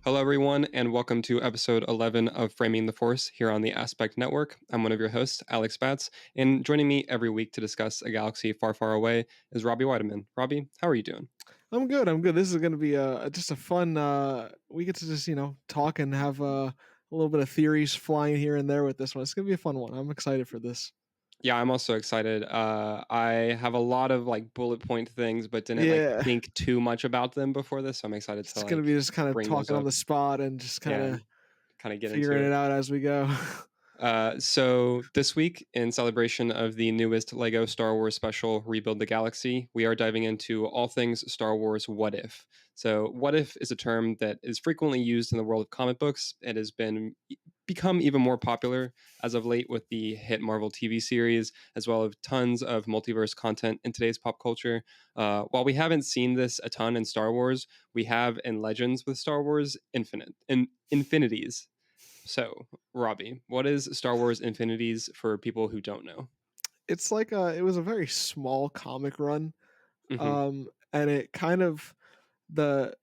Hello, everyone, and welcome to episode 11 of Framing the Force here on the Aspect Network. I'm one of your hosts, Alex Batts, and joining me every week to discuss a galaxy far, far away is Robby Weidemann. Robby, how are you doing? I'm good. I'm good. This is going to be just a fun. We get to just talk and have a little bit of theories flying here and there with this one. It's going to be a fun one. I'm excited for this. Yeah, I'm also excited. I have a lot of like bullet point things, but didn't like Yeah, think too much about them before this, so I'm excited to it's going to be like just kind of bring those talking on up. the spot and just kind Yeah, of and kind of get into figuring it it. out as we go. So this week, in celebration of the newest Lego Star Wars special, Rebuild the Galaxy, we are diving into all things Star Wars What If. So, what if is a term that is frequently used in the world of comic books. It has become even more popular as of late with the hit Marvel TV series, as well as tons of multiverse content in today's pop culture. While we haven't seen this a ton in Star Wars, we have in Legends with Star Wars Infinite and Infinities. So, Robbie, what is Star Wars Infinities for people who don't know? It's like it was a very small comic run, Hmm. and it kind of the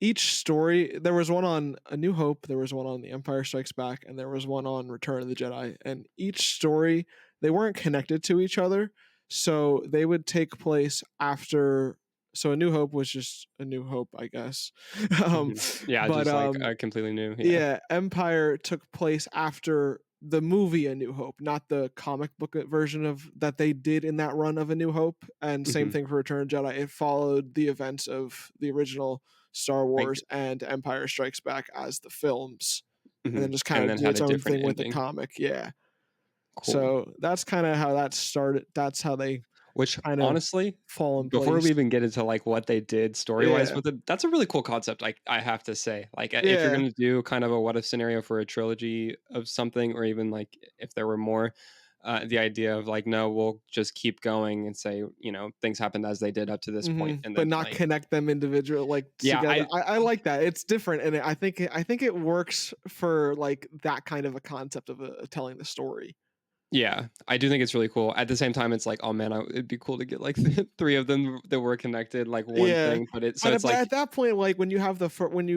each story. There was one on A New Hope, there was one on The Empire Strikes Back, and there was one on Return of the Jedi. And each story, they weren't connected to each other, so they would take place after. So A New Hope was just A New Hope, I guess. um, Hmm. Yeah, but just like completely new. Yeah. yeah, Empire took place after the movie A New Hope, not the comic book version of that they did in that run of A New Hope. And same Hmm. thing for Return of Jedi. It followed the events of the original Star Like, Wars and Empire Strikes Back as the films, and mhm. then just kind And of then did had its a own different thing with the ending. comic. Yeah. Cool. So that's kind of how that started. That's how they Which kind of honestly, fall in before we place. even get into like what they did story wise Yeah. with it, that's a really cool concept. I have to say, like, if you're Yeah. gonna do kind of a what if scenario for a trilogy of something, or even like if there were more, the idea of like, no, we'll just keep going and say, things happened as they did up to this point, and But then not like, connect them individual like yeah, together. I like that. It's different, and I think it works for like that kind of a concept of telling the story. yeah, I do think it's really cool. At the same time, it's like, oh man, it'd be cool to get like three of them that were connected, like one Yeah, thing. But but it's like, at that point, like when you have when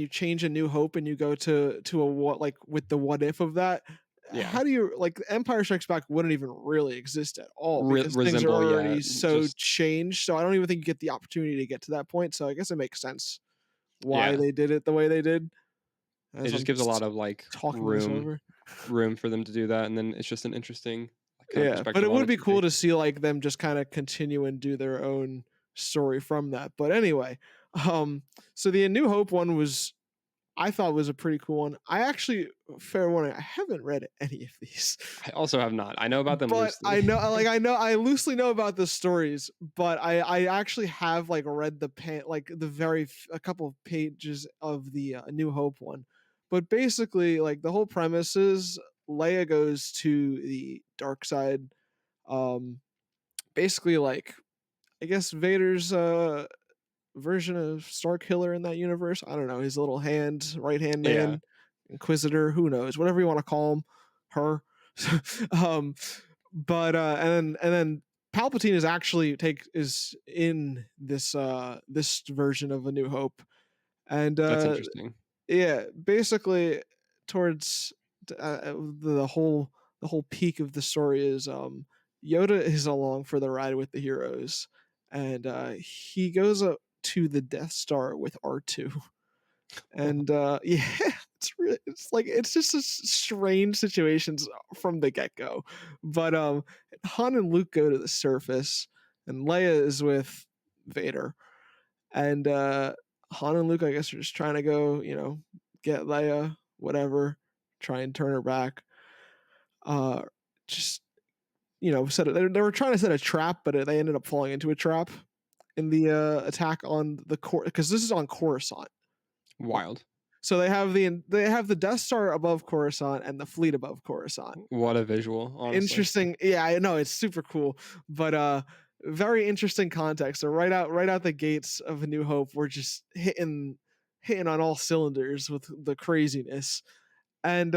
you change A New Hope and you go to a what like with the what if of that, yeah, how do you like Empire Strikes Back wouldn't even really exist at all because things are resemble, yeah, already so just changed. So I don't even think you get the opportunity to get to that point. So I guess it makes sense why yeah, they did it the way they did. it As just I'm gives a lot of like talking this room over. room for them to do that, and then it's just an interesting like, kind of Yeah, but perspective it on would it be to cool take. to see, like, them just kinda continue and do their own story from that, but anyway, um, so the A New Hope one was I thought was a pretty cool one. I actually fair warning, I haven't read any of these, I also have not. I know about them but loosely. I loosely know about the stories, but I actually have, like, read like, the very a couple of pages of the, A New Hope one, but basically, like, the whole premise is Leia goes to the dark side, um, basically like I guess Vader's version of Starkiller in that universe. I don't know, his little right hand Yeah, man, Inquisitor, who knows, whatever you want to call him, her. um, but and then Palpatine is actually take is in this version of A New Hope, and that's interesting. yeah, basically towards the whole peak of the story is Yoda is along for the ride with the heroes, and he goes up to the Death Star with R2, and yeah, it's just a strange situations from the get go, but Han and Luke go to the surface, and Leia is with Vader, and Han and Luke, I guess, are just trying to go, get Leia, whatever, try and turn her back. Uh, just set it. They were trying to set a trap, but they ended up falling into a trap in the attack on the core because this is on Coruscant. Wild. So they have the Death Star above Coruscant and the fleet above Coruscant. What a visual, honestly. Interesting. Yeah, I know it's super cool, but very interesting context. So right out the gates of A New Hope, we're just hitting on all cylinders with the craziness. And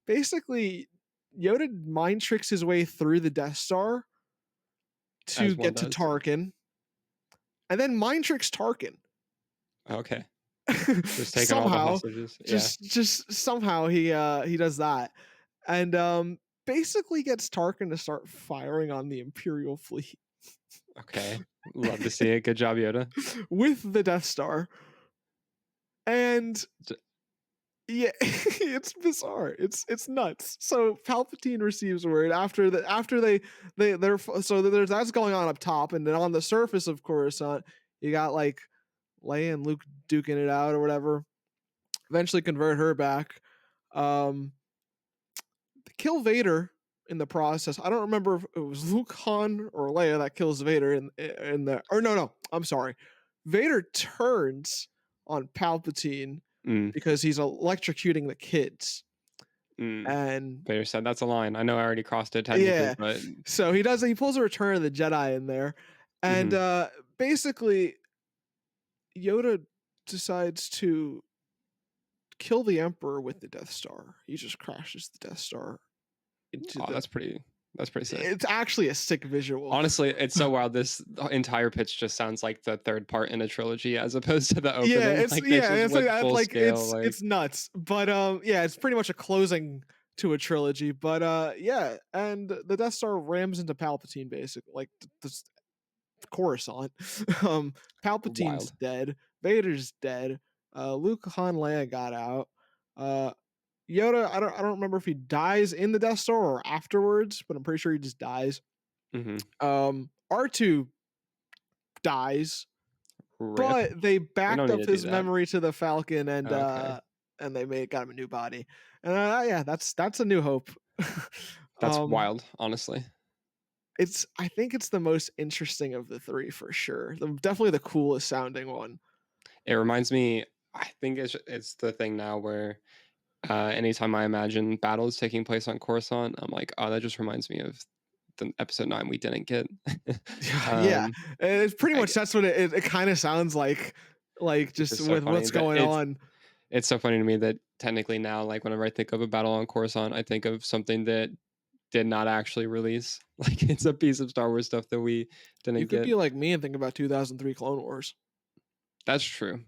basically Yoda mind tricks his way through the Death Star to As one get to does. Tarkin, and then mind tricks Tarkin. Okay. Just taking all the Somehow, hostages. Yeah. just somehow he does that, and basically gets Tarkin to start firing on the Imperial fleet Okay. Love to see it. Good job, Yoda. with the Death Star, and D yeah, it's bizarre. It's nuts. So Palpatine receives word after they're so there's that's going on up top, and then on the surface of Coruscant, you got like Leia and Luke duking it out or whatever. Eventually convert her back. Um, kill Vader in the process. I don't remember if it was Luke, Han, or Leia that kills Vader in the or no, I'm sorry. Vader turns on Palpatine mm, because he's electrocuting the kids. mm. And Vader said, "That's a line. I know I already crossed it technically, yeah. but" So he pulls a Return of the Jedi in there. And Mhm. basically Yoda decides to kill the Emperor with the Death Star. He just crashes the Death Star into Oh, the that's pretty sick. it's actually a sick visual. Honestly, it's so wild. This the entire pitch just sounds like the 3rd part in a trilogy as opposed to the opening. Like, they just It's like went that, full like scale, like it's nuts. But yeah, it's pretty much a closing to a trilogy. But yeah, and the Death Star rams into Palpatine basically, like the Coruscant. um Palpatine's wild. dead, Vader's dead, Luke, Han, Leia got out. Uh Yoda, I don't remember if he dies in the Death Star or afterwards, but I'm pretty sure he just dies. Mhm. R2 dies, Rip. but they We don't backed need up to do his that. memory to the Falcon, Okay. and they made got him a new body. And yeah, that's a New Hope. That's um, wild, honestly. it's I think it's the most interesting of the three for sure. Definitely the coolest sounding one. It reminds me I think it's the thing now where, anytime I imagine battles taking place on Coruscant, I'm like, "Oh, that just reminds me of the episode 9 we didn't get." Yeah, yeah. Um, It's pretty I much that's what it kind of sounds like It's just just so with funny what's that going on. it's so funny to me that technically now, like, whenever I think of a battle on Coruscant, I think of something that did not actually release. Like, it's a piece of Star Wars stuff that we You didn't could get. be like me and think about 2003 Clone Wars. That's true.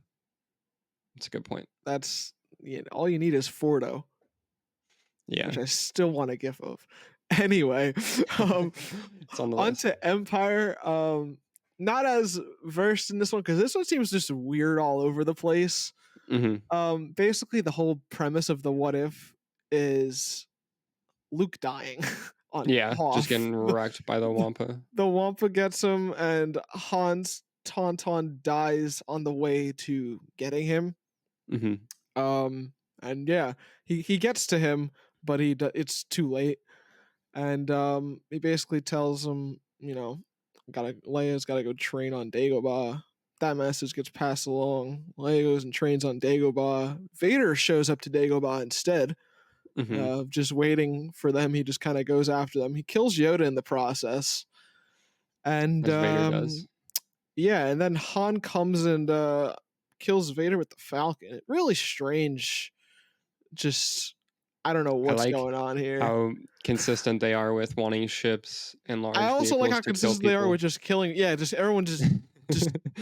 That's a good point. That's all you need is Fordo, which Yeah. I still want a gif of. Anyway, um, It's on the list. onto Empire. Not as versed in this one because this one seems just weird all over the place. Mhm. Basically, the whole premise of the what if is Luke dying on Yeah, just Hoth. getting wrecked by the Wampa. The Wampa gets him, and Han's Tauntaun dies on the way to getting him. Mhm. And yeah, he gets to him, but it's too late. And he basically tells him, Leia's gotta go train on Dagobah. That message gets passed along. Leia goes and trains on Dagobah. Vader shows up to Dagobah instead Mhm. of just waiting for them. He just kind of goes after them. He kills Yoda in the process. And As Vader does. yeah, and then Han comes and kills Vader with the Falcon. Really strange. Just I don't know I what's like going on here. how consistent they are with wanting ships and I large also like vehicles how to kill consistent they are people. with just killing. Yeah, just everyone just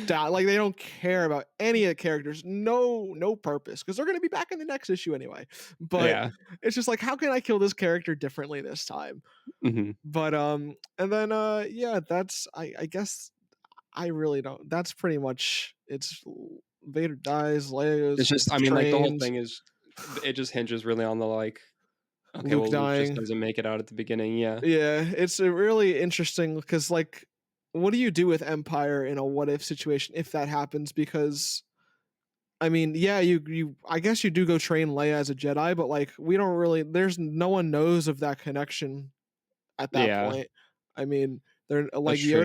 die. Like they don't care about any of the characters. No purpose because they're gonna be back in the next issue anyway. But Yeah. it's just like, how can I kill this character differently this time? Mhm. But and then yeah, that's I guess I really don't. That's pretty much it's. Vader dies. Leia It's goes just gets I mean, like, the whole trained. thing is it just hinges really on the, like, okay, Luke well, Luke just dying. doesn't make it out at the beginning, yeah. Yeah, it's a really interesting because, like, what do you do with Empire in a what if situation if that happens? Because I mean, yeah, you I guess you do go train Leia as a Jedi, but like we don't really. There's no one knows of that connection at that Yeah, point. I mean, they're that's like true.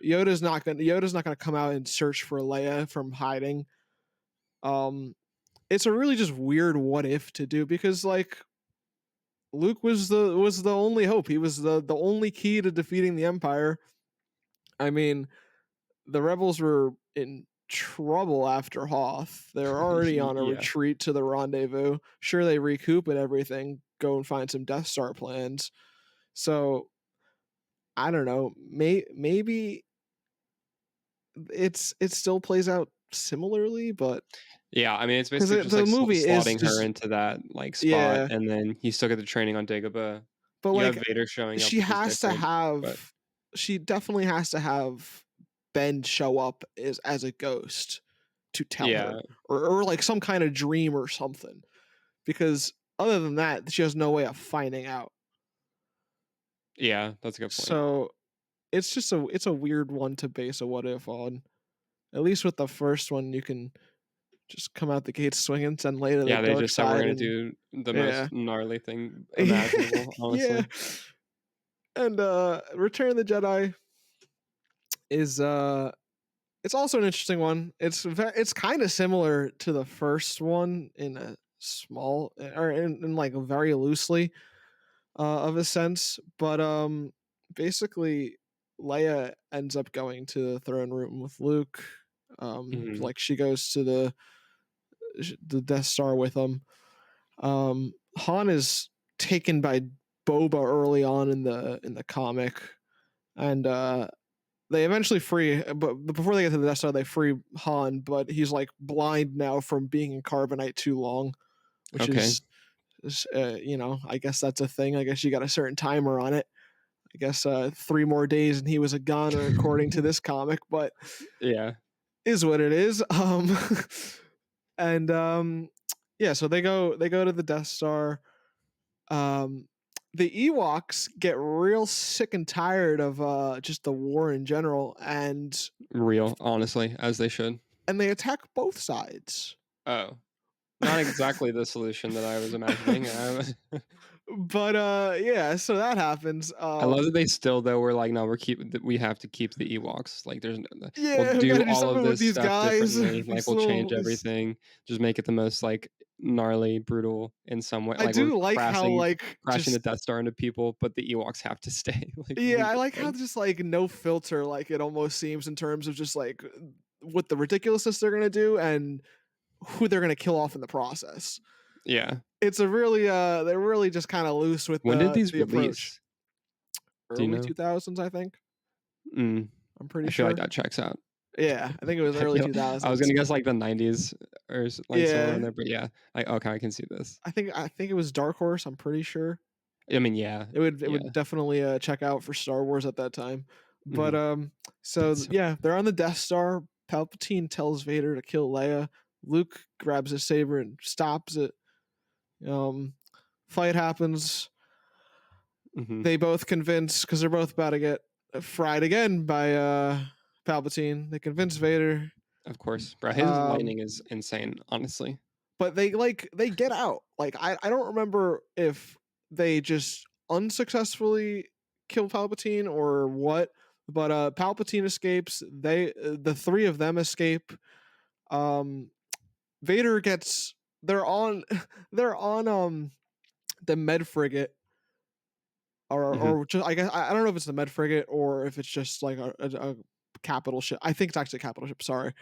Yoda's not gonna come out and search for Leia from hiding. Um, it's a really just weird what if to do because like Luke was the only hope. He was the only key to defeating the Empire. I mean, the rebels were in trouble after Hoth. They're already on a Yeah, retreat to the rendezvous. Sure, they recoup and everything, go and find some Death Star plans. So I don't know. Maybe it still plays out similarly, but Yeah, I mean, it's because basically just the like movie is slotting her just into that like spot, yeah, and then you still get the training on Dagobah. but You have like Vader showing up, she which is has to different, but have, she definitely has to have Ben show up as a ghost to tell her, yeah, or like some kind of dream or something, because other than that, she has no way of finding out. yeah, that's a good point. So it's just a weird one to base a what if on. At least with the first one, you can just come out the gates swinging, send Leia to the Yeah, they dark just said we're side, gonna and do the yeah, most gnarly thing imaginable, yeah. honestly. And Return of the Jedi is it's also an interesting one. It's kind of similar to the first one in a small, or in like very loosely of a sense, but basically Leia ends up going to the throne room with Luke. Mhm, Like she goes to the Death Star with him. Han is taken by Boba early on in the comic, and they eventually free. But before they get to the Death Star, they free Han, but he's like blind now from being in carbonite too long, which okay. is I guess that's a thing. I guess you got a certain timer on it. I guess 3 more days and he was a goner according to this comic, but Yeah, is what it is. And yeah, so they go to the Death Star. Um, the Ewoks get real sick and tired of just the war in general, real, honestly, as they should. and they attack both sides. Oh, not exactly the solution that I was imagining, But yeah, so that happens. I love that they still though were like, "No, we have to keep the Ewoks, like, we'll Yeah, we got do to do all of something with this these stuff guys. differently, like, These we'll change little these everything, just make it the most, like, gnarly, brutal in some way, I like, we're do like how like crashing the just Death Star into people, but the Ewoks have to stay, like, yeah, leave I it like how alone." just like no filter like it almost seems in terms of just like what the ridiculousness they're going to do and who they're going to kill off in the process. Yeah. It's a really they're really just kind of loose with When did these the approach. release? Do you Early know? 2000s, I think. Mm, I'm pretty I feel like sure. that checks out. Yeah, I think it was I early feel I was 2000s. gonna guess, like, the '90s or like, somewhere around Yeah, there, but yeah, okay, I can see this. I think it was Dark Horse, I'm pretty sure. I mean, yeah, It would yeah, definitely check out for Star Wars at that time. But mhm. That's so yeah, they're on the Death Star. Palpatine tells Vader to kill Leia. Luke grabs his saber and stops it. Um, Fight happens. mhm. They both convince, because they're both about to get fried again by Palpatine. They convince Vader. Of course, bro. His Um, lightning is insane, honestly. but they get out. Like I don't remember if they just unsuccessfully kill Palpatine or what. But Palpatine escapes. The three of them escape. Um, Vader gets. They're on. They're on the Med frigate, Mhm. or just I guess I don't know if it's the Med frigate or if it's just like a capital ship. I think it's actually a capital ship. Sorry,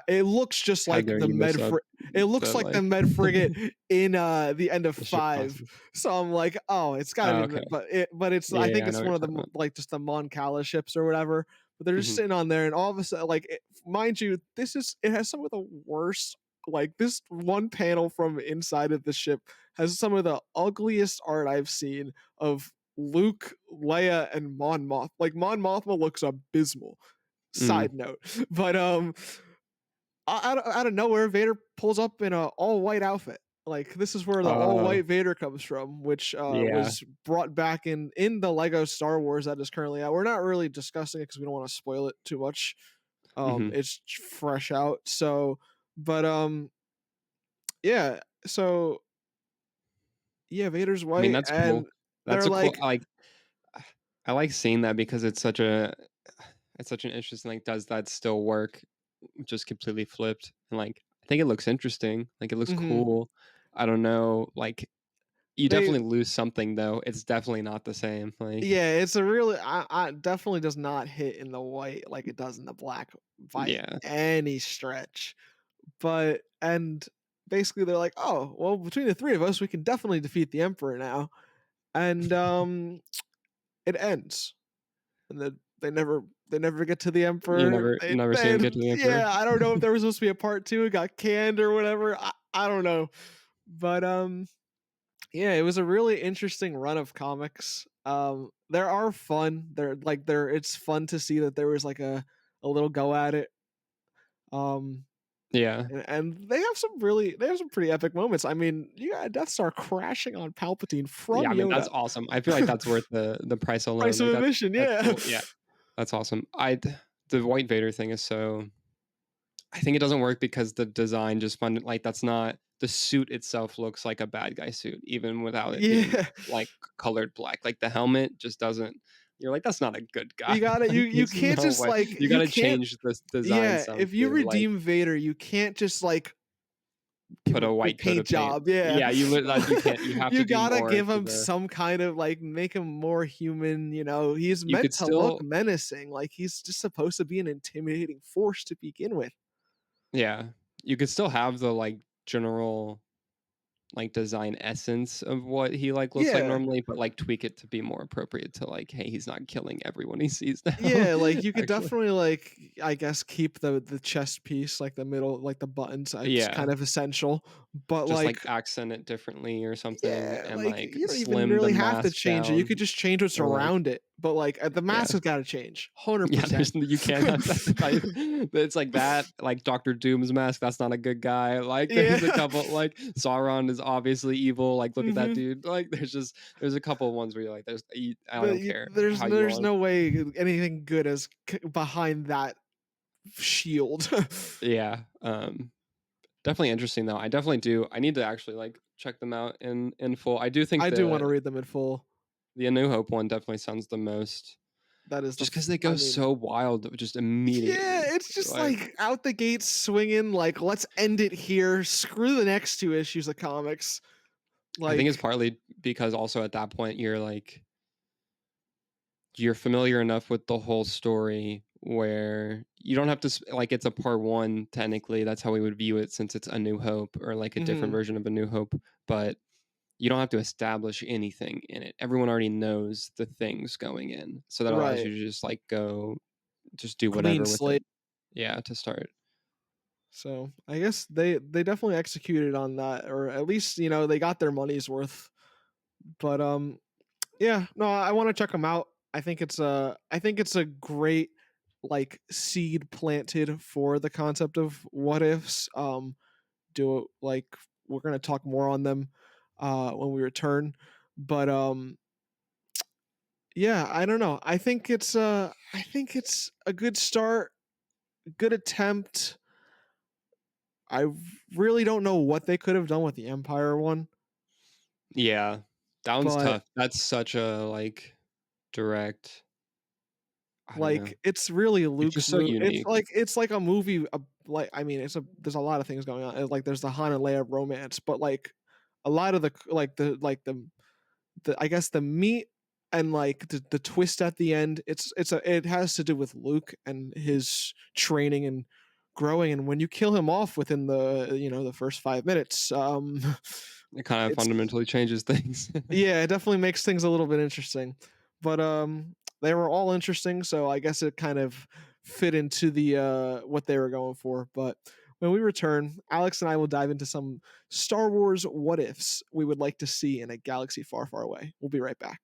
it looks just How like dare the you mess up It looks the, like the like, Med frigate in the end of the ship five. classes. So I'm like, oh, it's got to Oh, be, okay. but it's I Yeah, think yeah, I know it's what one you're of the talking about. like just the Mon Cala ships or whatever. But they're just Mhm. sitting on there, and all of a sudden, like, mind you, it has some of the worst. Like this one panel from inside of the ship has some of the ugliest art I've seen of Luke, Leia, and Mon Moth. Like Mon Mothma looks abysmal. Mm. Side note, but out of nowhere, Vader pulls up in a all white outfit. Like this is where the all Oh, white Vader comes from, which yeah. was brought back in the Lego Star Wars that is currently out. We're not really discussing it because we don't want to spoil it too much. Mhm. It's fresh out, so but yeah, so yeah, Vader's I mean, white, that's and cool. That's they're a cool like, I like seeing that because it's such an interesting, like, does that still work? Just completely flipped, and, like, I think it looks interesting, like, it looks mm-hmm. cool. I don't know, like, you They definitely lose something, though. It's definitely not the same, like Yeah, it's a really I definitely does not hit in the white like it does in the black by yeah. any stretch. But and basically they're like, "Oh, well, between the three of us, we can definitely defeat the emperor now." And it ends. And they never They never get to the You Emperor. never They never see him then get to the Emperor? yeah, I don't know if there was supposed to be a part 2, it got canned or whatever. I don't know. But, yeah, it was a really interesting run of comics. There are fun. It's fun to see that there was like a little go at it. Um, Yeah. and they have some pretty epic moments. I mean, you got Death Star crashing on Palpatine Yeah, from I mean, that's Yoda. awesome. I feel like that's worth the price alone. Price of Like, admission, that's yeah. cool. Yeah, that's awesome. The White Vader thing is so I think it doesn't work because the design just fun like, that's not the suit itself looks like a bad guy suit, even without it being, Yeah. like, colored black. Like, the helmet just doesn't you're like, "That's not a good guy." You gotta Like, you there's can't no just, way. like You you gotta can't change this design yeah, some if you to, like, redeem Vader, you can't just, like, give put him a a good white coat paint of paint. job, yeah. Yeah, you lit like, you can't you have to You do gotta more give to him the some kind of, like make him more human, he's you meant could to look still menacing, like, he's just supposed to be an intimidating force to begin with. yeah, you could still have the, like, general like design essence of what he like looks like Yeah. normally, but like tweak it to be more appropriate to like, hey, he's not killing everyone he sees now. Yeah, like, you could Actually. definitely, like, I guess, keep the chest piece, like, the middle like, the buttons, it's kind Yeah. of essential, but, Just like like accent it differently or something yeah, and like, like you don't even slim the really have to mask change it, you down could just change what's or like around it, but, like, the yeah. mask has gotta change, Yeah, 100%. you can't have that type. It's like that, like Doctor Doom's mask. That's not a good guy. Like, there's a Yeah. couple. Like Sauron is obviously evil. Like, look at that Mhm. dude. Like, there's a couple of ones where you're like, I The don't y care there's how you there's want. no way anything good is behind that shield. Yeah. Definitely interesting though. I definitely do. I need to actually like check them out in full. I do think I do wanna read them in full. the A New Hope one definitely sounds the most, That is just because they go I mean so wild just yeah, immediately. it's just, Like, like, out the gate swinging, like, "Let's end it here, screw the next 2 issues of comics." I think it's Like partly because also at that point you're familiar enough with the whole story where you don't have to like it's a part one technically. That's how we would view it since it's A New Hope or like a different mhm, version of A New Hope. But you don't have to establish anything in it. Everyone already knows the things going in. So that allows right. you to just like go just do Clean whatever with it. slate. Yeah, to start. So, I guess they definitely executed on that, or at least, they got their money's worth. But, yeah, no, I wanna check them out. I think it's a great, like, seed planted for the concept of what ifs. Do it like we're gonna talk more on them when we return. But yeah, I don't know. I think it's a good start, good attempt. I really don't know what they could have done with the Empire one, Yeah. That one's but tough. That's such a like direct I don't know. like it's really It's Luke's just so move. It's unique. like it's like a movie. Like I mean, there's a lot of things going on. Like there's the Han and Leia romance, but like a lot of the I guess the meat and like the twist at the end. It has to do with Luke and his training and growing. And when you kill him off within the first 5 minutes, It kind of it's fundamentally changes things. yeah, it definitely makes things a little bit interesting. But they were all interesting, so I guess it kind of fit into the what they were going for. But when we return, Alex and I will dive into some Star Wars what ifs we would like to see in a galaxy far, far away. We'll be right back.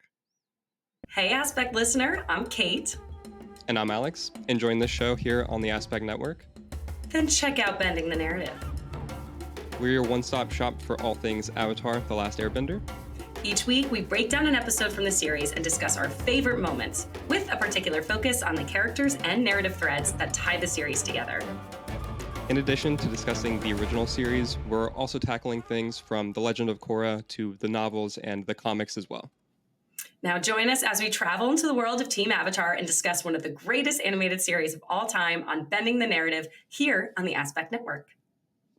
Hey, Aspect listener, I'm Kate. And I'm Alex, enjoying this show here on the Aspect Network. Then check out Bending the Narrative. We're your one-stop shop for all things Avatar: The Last Airbender. Each week, we break down an episode from the series and discuss our favorite moments, with a particular focus on the characters and narrative threads that tie the series together. In addition to discussing the original series, we're also tackling things from The Legend of Korra to the novels and the comics as well. Now join us as we travel into the world of Team Avatar and discuss one of the greatest animated series of all time on Bending the Narrative here on the Aspect Network.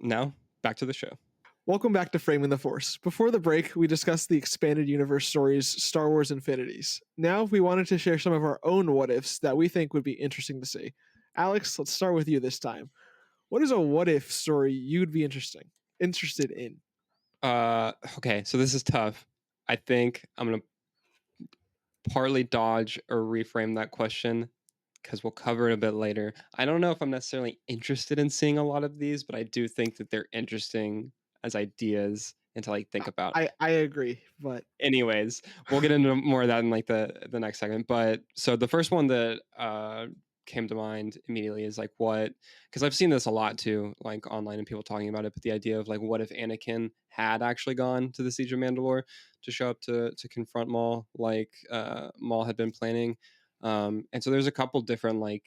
Now, back to the show. Welcome back to Framing the Force. Before the break, we discussed the expanded universe stories Star Wars Infinities. Now, we wanted to share some of our own what ifs that we think would be interesting to see. Alex, let's start with you this time. What is a what if story you'd be interested in? Okay, so this is tough. I think I'm gonna partly dodge or reframe that question. because we'll cover it a bit later. I don't know if I'm necessarily interested in seeing a lot of these, but I do think that they're interesting as ideas and to like think about. I agree, but Anyways, we'll get into more of that in like the next segment. But so the first one that came to mind immediately is like what, because I've seen this a lot too, like online and people talking about it. But the idea of like what if Anakin had actually gone to the Siege of Mandalore to show up to confront Maul, like Maul had been planning. And so there's a couple different like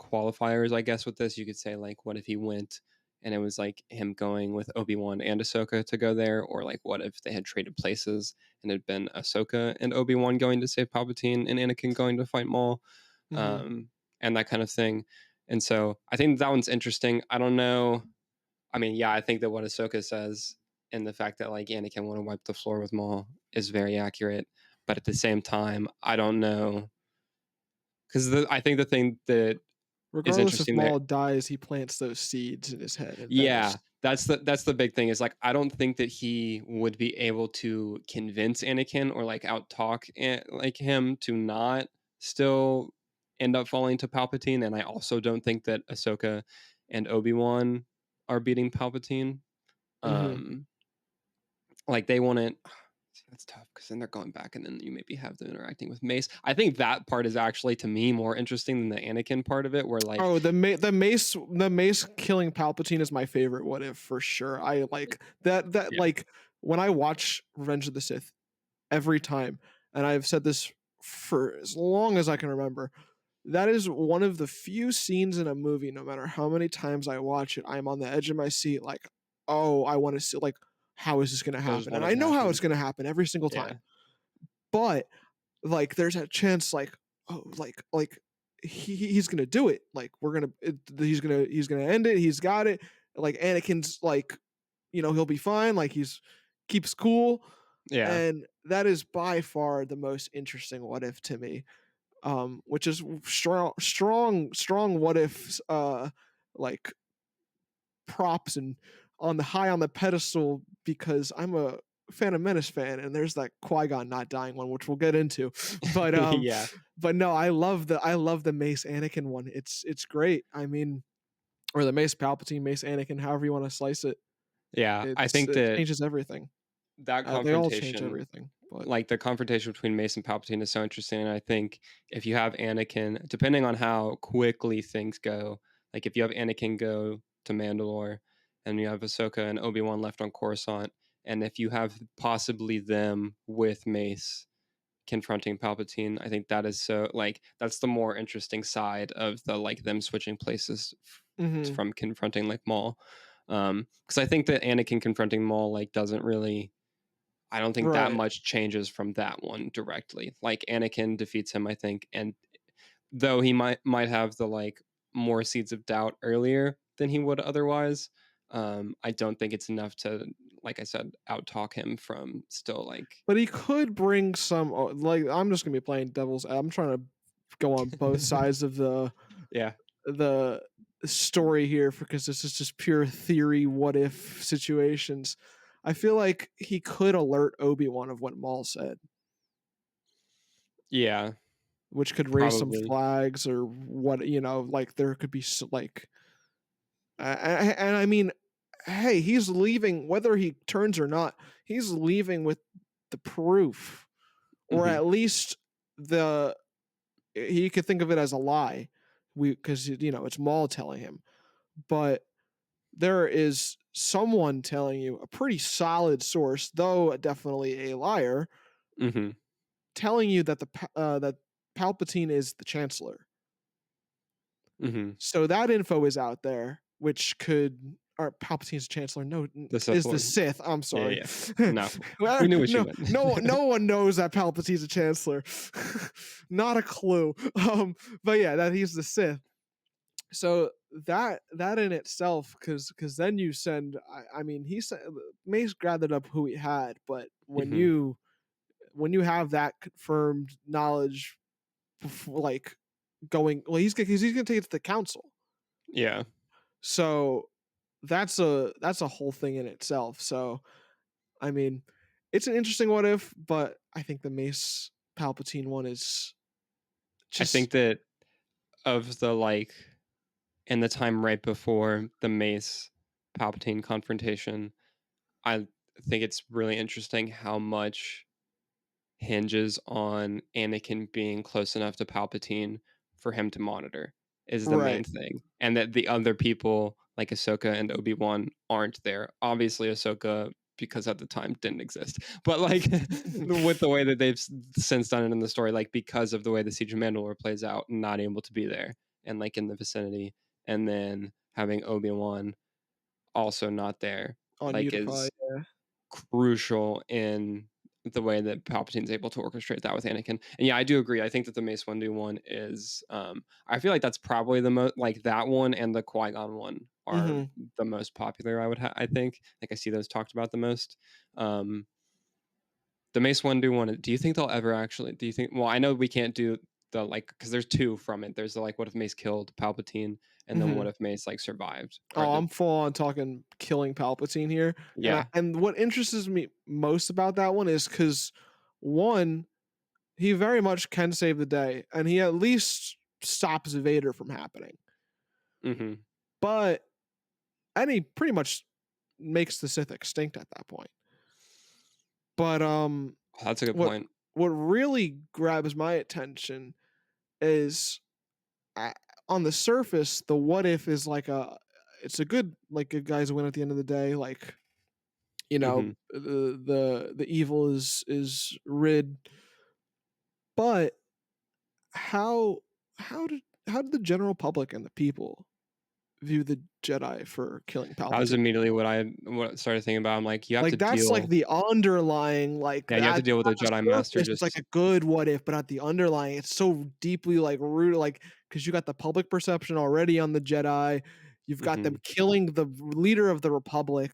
qualifiers, I guess, with this. You could say like what if he went and it was like him going with Obi-Wan and Ahsoka to go there, or like what if they had traded places and it had been Ahsoka and Obi-Wan going to save Palpatine and Anakin going to fight Maul, mhm. um, and that kind of thing. And so I think that one's interesting. I don't know. I mean, yeah, I think that what Ahsoka says and the fact that like Anakin want to wipe the floor with Maul is very accurate. But at the same time, I don't know because I think the thing that is Regardless if interesting there. Maul dies, he plants those seeds in his head, and that Yeah, is that's the big thing is, like, I don't think that he would be able to convince Anakin or, like, out-talk like, him to not still end up falling to Palpatine, and I also don't think that Ahsoka and Obi-Wan are beating Palpatine. mhm. Um, like, they wouldn't. See, that's tough because then they're going back and then you maybe have them interacting with Mace. I think that part is actually, to me, more interesting than the Anakin part of it where, like. Oh, the mace killing Palpatine is my favorite what if for sure. I like that Yeah, like when I watch Revenge of the Sith every time, and I've said this for as long as I can remember. That is one of the few scenes in a movie, no matter how many times I watch it, I'm on the edge of my seat, like, oh, I want to see, like, how is this going to I just happen? And want it I to know how happen. it's going to happen every single Yeah. time. But like, there's a chance, like, oh, like he's going to do it. Like, he's gonna end it. He's got it. Like, Anakin's like, he'll be fine. Like, he's keeps cool. Yeah. And that is by far the most interesting what if to me, which is strong what ifs, like props and on the high on the pedestal because I'm a Phantom Menace fan, and there's that Qui-Gon not dying one, which we'll get into. But Yeah. but no, I love the Mace Anakin one. It's great. I mean, or the Mace Palpatine, Mace Anakin, however you want to slice it. Yeah, I It think that changes everything. that They all change confrontation, everything. But like, the confrontation between Mace and Palpatine is so interesting, and I think if you have Anakin depending on how quickly things go, like, if you have Anakin go to Mandalore, and you have Ahsoka and Obi-Wan left on Coruscant, and if you have possibly them with Mace confronting Palpatine, I think that is so like, that's the more interesting side of the, like, them switching places mhm, from confronting, like, Maul. Because I think that Anakin confronting Maul, like, doesn't really I don't think that right. much changes from that one directly. Like Anakin defeats him, I think, and though he might have the like more seeds of doubt earlier than he would otherwise, I don't think it's enough to, like I said, out talk him from still like. But he could bring some, like, I'm just gonna be playing devil's. I'm trying to go on both sides of Yeah. the story here because this is just pure theory. What if situations? I feel like he could alert Obi-Wan of what Maul said, Yeah, which could raise some probably. flags or what like there could be like, and I mean, hey, he's leaving whether he turns or not. He's leaving with the proof, or Hmm. at least the he could think of it as a lie. Because it's Maul telling him, but there is someone telling you, a pretty solid source, though definitely a liar, Hmm. telling you that that Palpatine is the Chancellor. Hmm. So that info is out there, which could or Palpatine's Chancellor. No, The Sith is the Lord. Sith. I'm Yeah, yeah, sorry. yeah. No, Well, we knew what you no, meant. no one knows that Palpatine's a Chancellor. Not a clue. But yeah, that he's the Sith. So that in itself, because then you send. I mean, he said Mace gathered up who he had, but Hmm. when you have that confirmed knowledge, like going, well, he's gonna take it to the council. Yeah, So that's a whole thing in itself. So I mean, it's an interesting what if, but I think the Mace Palpatine one is I think just that of the like in the time right before the Mace Palpatine confrontation, I think it's really interesting how much hinges on Anakin being close enough to Palpatine for him to monitor is the main Right. thing, and that the other people like Ahsoka and Obi-Wan aren't there. Obviously, Ahsoka, because at the time didn't exist, but like with the way that they've since done it in the story, like because of the way the Siege of Mandalore plays out, not able to be there and like in the vicinity, and then having Obi-Wan also not there, On like Utica, is yeah. crucial in the way that Palpatine's able to orchestrate that with Anakin. And yeah, I do agree. I think that the Mace Windu one is I feel like that's probably the most like that one and the Qui-Gon one are Mhm. the most popular, I think. Like I see those talked about the most. Um the Mace Windu one, do you think they'll ever actually do you think well, I know we can't do the like because there's two from it. There's the like what if Mace killed Palpatine and then what Mhm. if Mace like survived? Or Oh, the I'm full on talking killing Palpatine here, yeah. and what interests me most about that one is because, one, he very much can save the day, and he at least stops Vader from happening. Mhm. But and he pretty much makes the Sith extinct at that point. But That's a good what point. what really grabs my attention is, I, on the surface, the what if is like it's a good like good guys win at the end of the day. Like, Mhm. the evil is rid, but how how did the general public and the people view the Jedi for killing That was Palpatine? immediately what I started thinking about. I'm like, you have to Like, that's like deal the underlying, like, yeah, you have to that deal with on a the Jedi Master surface, it's like just a good what if, but at the underlying, it's so deeply, like, rooted, like, because you got the public perception already on the Jedi, you've got them mhm, killing the leader of the Republic,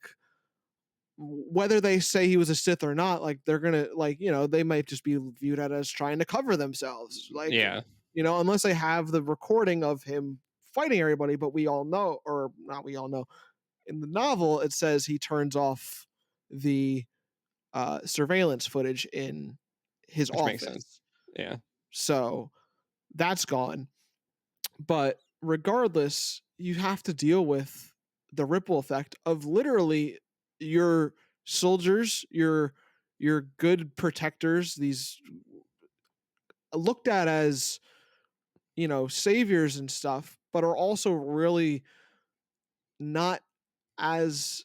whether they say he was a Sith or not, like, they're gonna, like, they might just be viewed at as trying to cover themselves, like, yeah, unless they have the recording of him fighting everybody, but we all know, or not we all know, in the novel, it says he turns off the surveillance footage in his which makes sense. office. Yeah. So that's gone. But regardless, you have to deal with the ripple effect of literally your soldiers, your good protectors, these looked at as, saviors and stuff, but are also really not as,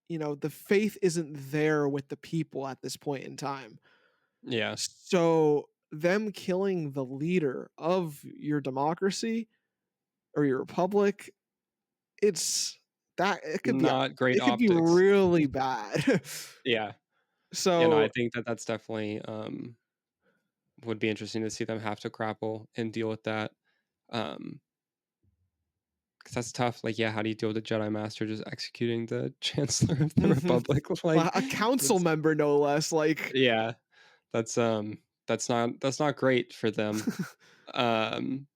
the faith isn't there with the people at this point in time. Yeah. So them killing the leader of your democracy or your republic, it's that Not great it could be optics. really bad. Yeah. Yeah, no, I So think that that's definitely, would be interesting to see them have to grapple and deal with that, um, because that's tough, like, yeah, how do you deal with the Jedi Master just executing the Chancellor of the mhm. Republic? Well, Like, a council that's member no less, like yeah, that's not great for them, um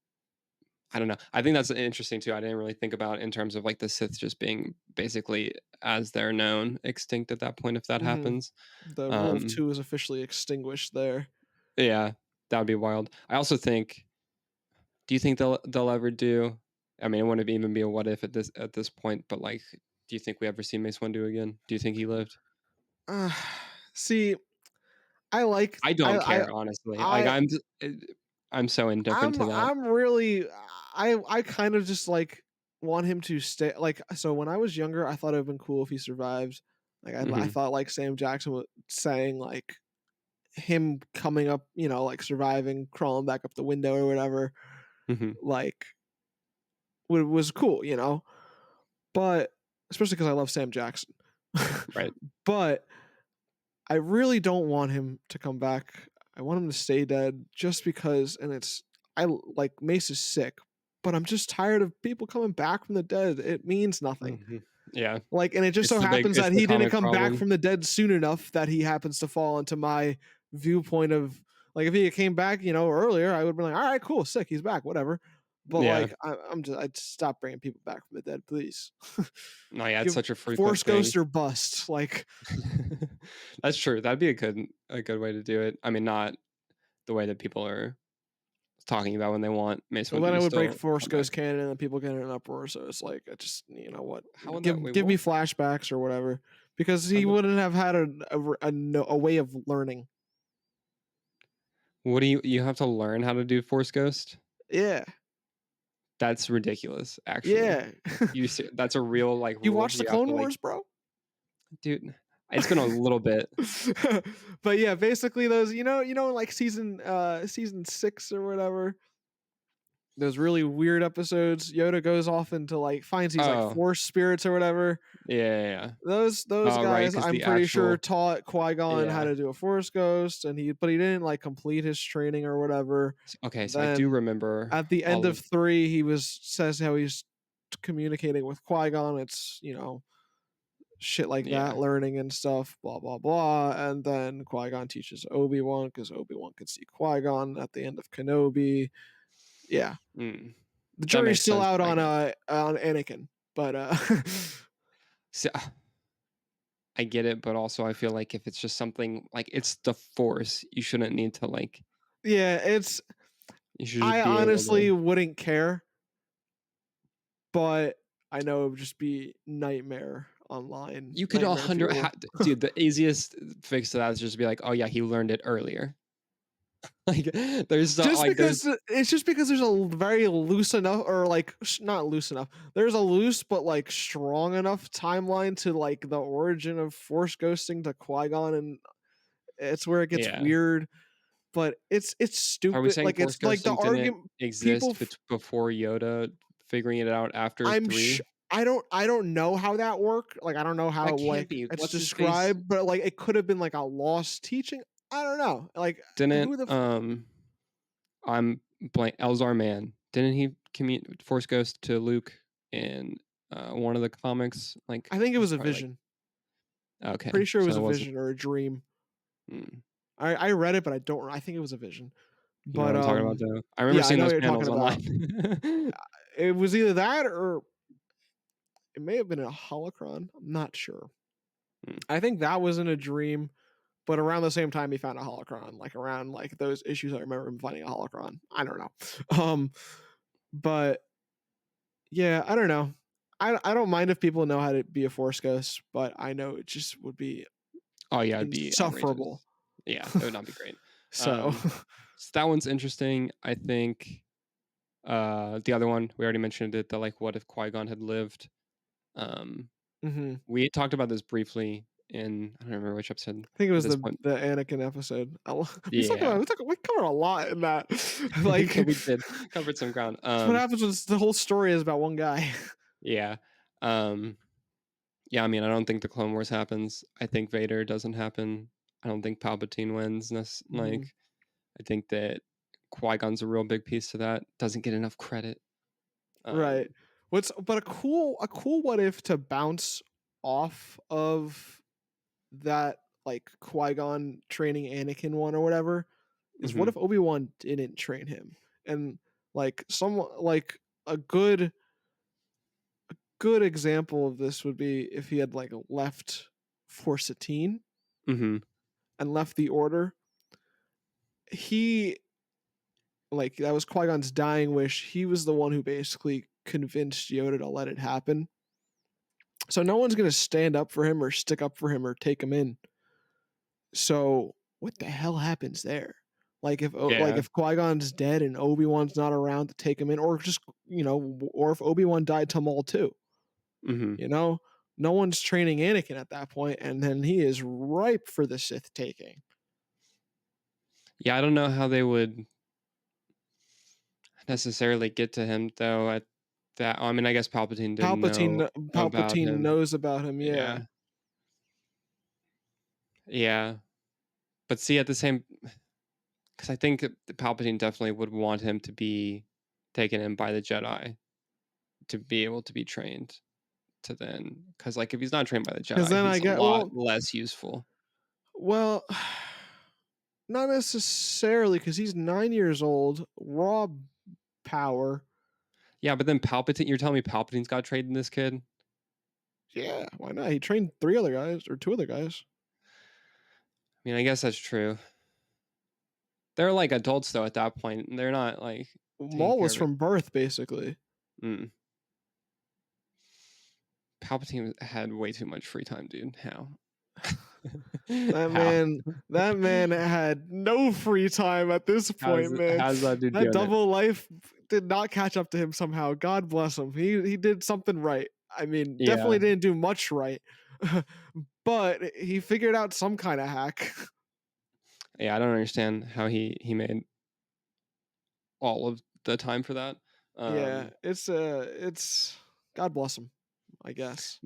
I don't know. I think that's interesting too. I didn't really think about in terms of like the Sith just being basically as they're known extinct at that point if that mhm. happens. The rule of Um, 2 is officially extinguished there. yeah, that would be wild. I also think. Do you think they'll ever do? I mean, it wouldn't even be a what if at this point, but like, do you think we ever see Mace Windu again? Do you think he lived? Uh, See, I like I don't care honestly. Like I I'm so indifferent to that. I'm really I kind of just like want him to stay, like, so when I was younger I thought it would have been cool if he survived. Like, I Hmm. thought like Sam Jackson was saying, like, him coming up, like surviving, crawling back up the window or whatever, Hmm. like, was cool, but especially because I love Sam Jackson. Right. But I really don't want him to come back. I want him to stay dead just because, and like, Mace is sick, but I'm just tired of people coming back from the dead. It means nothing. Hmm. Yeah. Like, and it just so happens It's that the he didn't comic come back problem. from the dead soon enough that he happens to fall into my viewpoint of, like, if he came back, earlier, I would be like, all right, cool, sick, he's back, whatever. But Yeah. like, I'd stop bringing people back from the dead, please. No, yeah, it's Give such a frequent Force thing. Ghost or bust. Like, That's true. That'd be a good way to do it. I mean, not the way that people are talking about when they want Mace Well, Windu then to it would break still Force come back. Ghost canon, and then people get in an uproar. So it's like, I just, you know what, How would that? Wait, give me flashbacks or whatever, because he wouldn't have had a way of learning. what do you have to learn how to do Force Ghost? Yeah, That's ridiculous, actually. yeah. That's a real like You rule. watch the You have Clone to like, Wars, bro? dude. It's been a little bit. But yeah, basically those, like season 6 or whatever, those really weird episodes, Yoda goes off into like finds these like Oh, force spirits or whatever. yeah, yeah, yeah. Those Oh, right, guys, because I'm the pretty sure actual taught Qui-Gon how yeah. to do a force ghost, and but he didn't like complete his training or whatever. Okay, so I do Then remember at the end all of of 3, he says how he's communicating with Qui-Gon. It's, shit like that, yeah. learning and stuff, blah blah blah. And then Qui-Gon teaches Obi-Wan because Obi-Wan could see Qui-Gon at the end of Kenobi. Yeah, Mm, the that jury's makes still sense, out I on guess. Anakin, but So, I get it, but also I feel like if it's just something like it's the Force, you shouldn't need to like yeah, it's you should I just be able to honestly wouldn't care, but I know it would just be nightmare online, you could nightmare 100 fuel. dude, the easiest fix to that is just be like, "Oh yeah, he learned it earlier." Like there's so Just like there's because it's just because there's a very loose enough, or like not loose enough. There's a loose but like strong enough timeline to like the origin of Force ghosting to Qui-Gon, and it's where it gets yeah. weird. But it's Are we stupid. saying Like Force it's like the ghosting didn't argument people. exist before Yoda figuring it out after I'm 3? I don't know how that worked. Like I don't know how That can't like be. it's What's his face? described, but like it could have been like a lost teaching. I don't know. Like Didn't who the I'm blank Elzar Mann. Didn't he Force Ghost to Luke in one of the comics? Like I think it he's was a probably like vision. okay, Pretty sure it so was it a wasn't. vision or a dream. Mm, I read it, but I don't. I think it was a vision. you know what But I'm talking about, though. I remember yeah, I seeing know what those you're talking panels about. online. It was either that or it may have been a holocron. I'm not sure. Mm, I think that was in a dream, but around the same time he found a holocron, like around like those issues. I remember him finding a holocron. I don't know. Um, but yeah, I don't know. I don't mind if people know how to be a force ghost, but I know it just would be oh yeah, it'd be insufferable. outrageous. Yeah, it would not be great. So, Um, so that one's interesting. I think the other one we already mentioned it. The like, what if Qui Gon had lived? Um, mhm. we talked about this briefly in I don't remember which episode I think it at was this point. the Anakin episode. Yeah, We covered a lot in that. Like we did covered some ground. that's what happens when the whole story is about one guy. Yeah, um, yeah. I mean, I don't think the Clone Wars happens. I think Vader doesn't happen. I don't think Palpatine wins. Mhm. Like, I think that Qui Gon's a real big piece to that. Doesn't get enough credit. Right. Um, What's but a cool what if to bounce off of that like Qui-Gon training Anakin one or whatever is what mhm, if Obi-Wan didn't train him? And like someone like a good example of this would be if he had like left Force Satine mhm. and left the order. He like that was Qui-Gon's dying wish. He was the one who basically convinced Yoda to let it happen. So no one's going to stand up for him or stick up for him or take him in. So what the hell happens there? Like Yeah, if Qui-Gon's dead and Obi-Wan's not around to take him in, or just or if Obi-Wan died to Maul too, mhm. you know, no one's training Anakin at that point, and then he is ripe for the Sith taking. Yeah, I don't know how they would necessarily get to him though. At that, I mean, I guess Palpatine didn't know about Palpatine him. knows about him. Yeah, Yeah, yeah. But see, at the same, because I think Palpatine definitely would want him to be taken in by the Jedi to be able to be trained to then, because like if he's not trained by the because Jedi, then I he's a get lot less useful. well, not necessarily because he's 9 years old, raw power. Yeah, but then Palpatine, you're telling me Palpatine's got trained in this kid? Yeah, why not? He trained 3 other guys or 2 other guys. I mean, I guess that's true. They're like adults though at that point. They're not like taking Maul care was of it. from birth, basically. Mm. Palpatine had way too much free time, dude. How? That How? man, that man had no free time at this point, man. How's that dude That doing it? double life did not catch up to him somehow. God bless him. He did something right. I mean, Yeah. definitely didn't do much right, but he figured out some kind of hack. Yeah, I don't understand how he made all of the time for that. Yeah, Um it's God bless him, I guess.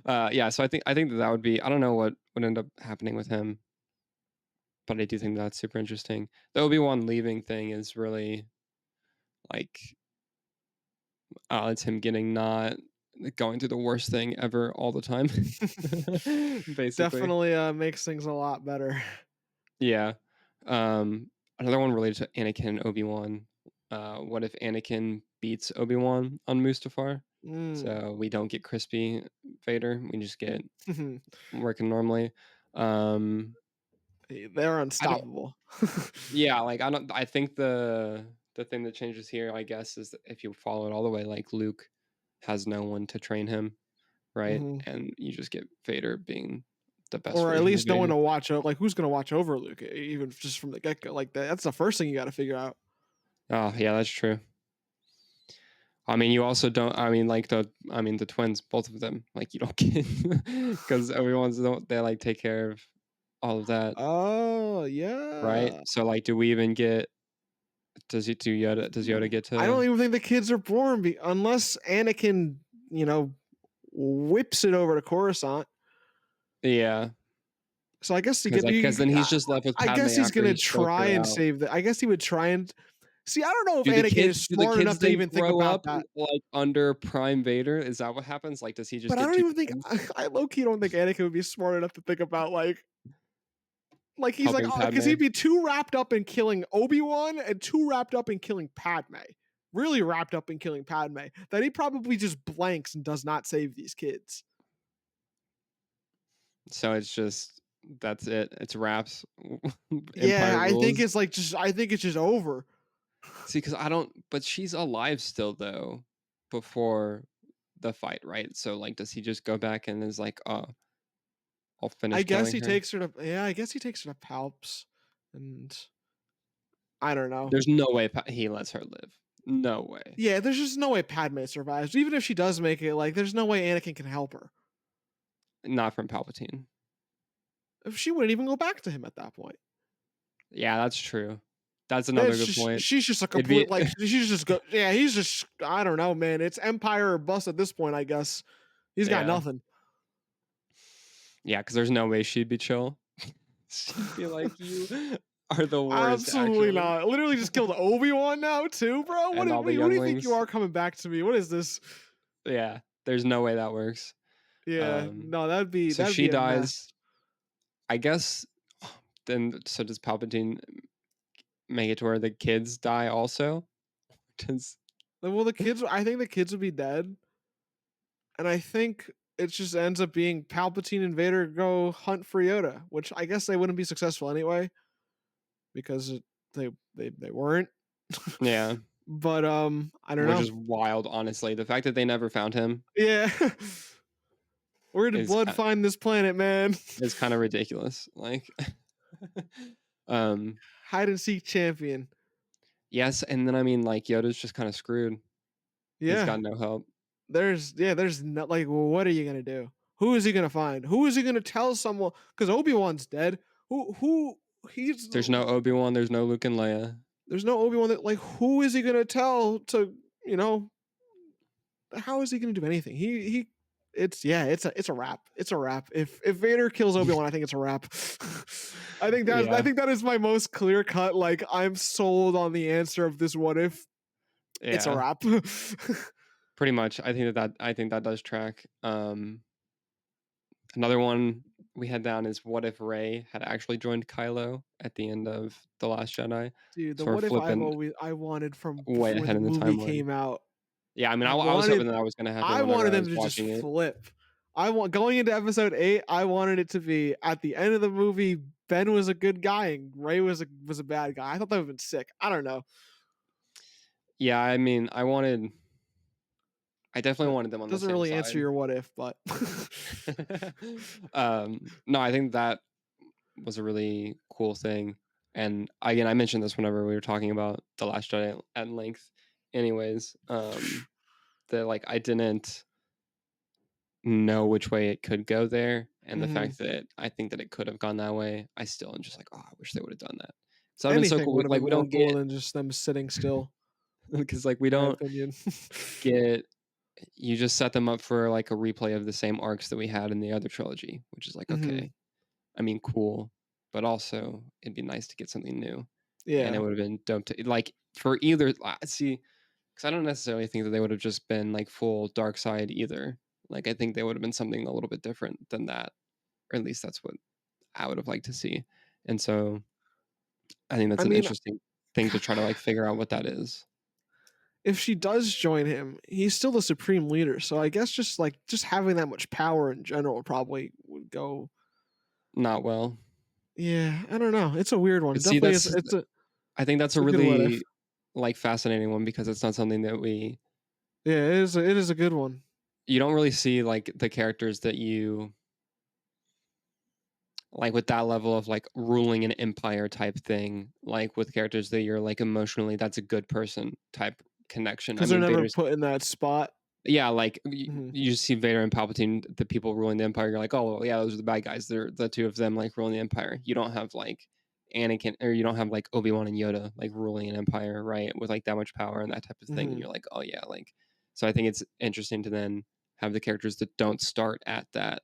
yeah, so I think that would be, I don't know what would end up happening with him, but I do think that's super interesting. The Obi-Wan leaving thing is really like, it's him getting not going through the worst thing ever all the time. Basically. Definitely makes things a lot better. Yeah. Another one related to Anakin and Obi-Wan. What if Anakin beats Obi-Wan on Mustafar? Mm. So we don't get crispy Vader. We just get working normally. Um, They're I don't. unstoppable. Yeah, like I don't. I think the thing that changes here, I guess, is that if you follow it all the way, like Luke has no one to train him, right? Mhm. And you just get Vader being the best Or at version of least no one Vader. to watch over. Like, who's gonna watch over Luke, even just from the get go? Like that's the first thing you got to figure out. Oh, yeah, that's true. I mean, you also don't. I mean, like the twins, both of them. Like you don't get because everyone's don't. They like take care of all of that, Oh right? yeah. So like, do we even get? Does Yoda get I to? don't even think the kids are born unless Anakin, you know, whips it over to Coruscant. Yeah, So I guess he because could. like, because then he's just left with I Padme guess he's after gonna he scoped try her and out. save the. I guess he would try and see. I don't know if Do the Anakin is kids? Do the smart kids enough to then even think grow about up that. like under Prime Vader? Is that what happens? Like, does he just But I get don't two even think twins I low key don't think Anakin would be smart enough to think about like he's like, helping oh, because Padme? he'd be too wrapped up in killing Obi-Wan and too wrapped up in killing Padme. Really wrapped up in killing Padme that he probably just blanks and does not save these kids. So it's just that's it. It's wraps. Yeah, Empire rules. I think it's just over. See, because I don't, but she's alive still though, before the fight, right? So like, does he just go back and is like, oh, I'll I finish guess killing he her? takes her to I guess he takes her to Palps and I don't know. There's no way he lets her live. No way. Yeah, there's just no way Padme survives. Even if she does make it, like there's no way Anakin can help her. Not from Palpatine. If she wouldn't even go back to him at that point. Yeah, that's true. That's another It's good just point. she's just a It'd complete be like she's just go yeah, he's just I don't know, man. It's Empire or bust at this point, I guess. He's got yeah, nothing. yeah, because there's no way she'd be chill. She'd be like, you are the worst, Absolutely actually, not. Literally just killed Obi-Wan now too, bro. and all the Who do you think you younglings. are coming back to me? What is this? Yeah, there's no way that works. Yeah, no, So that'd she be a mess. dies. I guess then so does Palpatine make it to where the kids die also? Does Well, I think the kids would be dead. And I think it just ends up being Palpatine and Vader go hunt for Yoda, which I guess they wouldn't be successful anyway because they weren't. yeah, But I don't which know. is wild, honestly. The fact that they never found him Yeah. Where did is blood find this planet, man? is kind of ridiculous. Like, um, Hide and seek champion. yes, and then I mean, like Yoda's just kind of screwed. He's Yeah. got no help. There's no like well, what are you gonna do? Who is he gonna find? Who is he gonna tell someone? Because Obi-Wan's dead. Who he's There's no Obi-Wan. There's no Luke and Leia. there's no Obi-Wan that like who is he gonna tell to, how is he gonna do anything? He it's a wrap. It's a wrap. If Vader kills Obi-Wan, I think it's a wrap. I Yeah, think that is my most clear cut. Like I'm sold on the answer of this what if. It's a yeah, wrap. pretty much. I think that does track. Another one we had down is what if Rey had actually joined Kylo at the end of The Last Jedi? Dude, the So we're what if flipping I wanted from way before ahead the in the movie timeline. came out. Yeah, I mean, I I was hoping wanted that was going to happen I whenever wanted I them was to just watching it. flip. I want going into episode 8, I wanted it to be at the end of the movie Ben was a good guy and Ray was a bad guy. I thought that would have been sick. I don't know. Yeah, I mean, I definitely That wanted them on the doesn't same really answer side. your what if, but No, I think that was a really cool thing. And again, I mentioned this whenever we were talking about The Last Jedi at length. Anyways, that like I didn't know which way it could go there, and the Mhm. fact that I think that it could have gone that way, I still am just like, oh, I wish they would have done that. So that'd been so Anything cool. would have Like been we more don't cool get than just them sitting still, because like we in my don't opinion. get you just set them up for like a replay of the same arcs that we had in the other trilogy, which is like Mhm. okay, I mean, cool, but also it'd be nice to get something new, and it Yeah. would have been dope to like for either. See, because I don't necessarily think that they would have just been like full dark side either. Like I think they would have been something a little bit different than that, or at least that's what I would have liked to see. And so I think I that's an mean, interesting thing to try to like figure out what that is. if she does join him, he's still the supreme leader. So I guess just having that much power in general probably would go. Not well. Yeah, I don't know. It's a weird one. But see, Definitely, that's I think that's it's a a good what if. really like fascinating one because it's not something that Yeah, it is a good one. you don't really see like the characters that you like with that level of like ruling an empire type thing, like with characters that you're like emotionally that's a good person type connection. I Because they're mean, never Vader's put in that spot. yeah, like Mhm. you just see Vader and Palpatine, the people ruling the Empire. You're like, oh, well, yeah, those are the bad guys. They're the two of them like ruling the Empire. You don't have like Anakin, or you don't have like Obi-Wan and Yoda like ruling an empire, right? With like that much power and that type of thing. And Mhm. you're like, oh yeah, like. So I think it's interesting to then have the characters that don't start at that,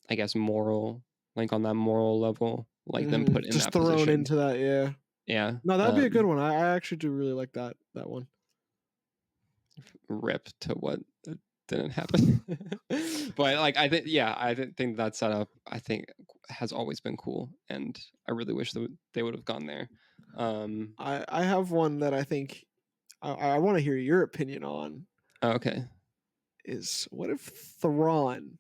I guess, moral, like on that moral level, like them put Mhm. in Just that thrown position. into that. Yeah. Yeah. No, that would be a good one. I actually do really like that one. Rip to what didn't happen. But like I think yeah, think that setup I think has always been cool, and I really wish that they would have gone there. Um, I have one that I think I want to hear your opinion on. okay. Is what if Thrawn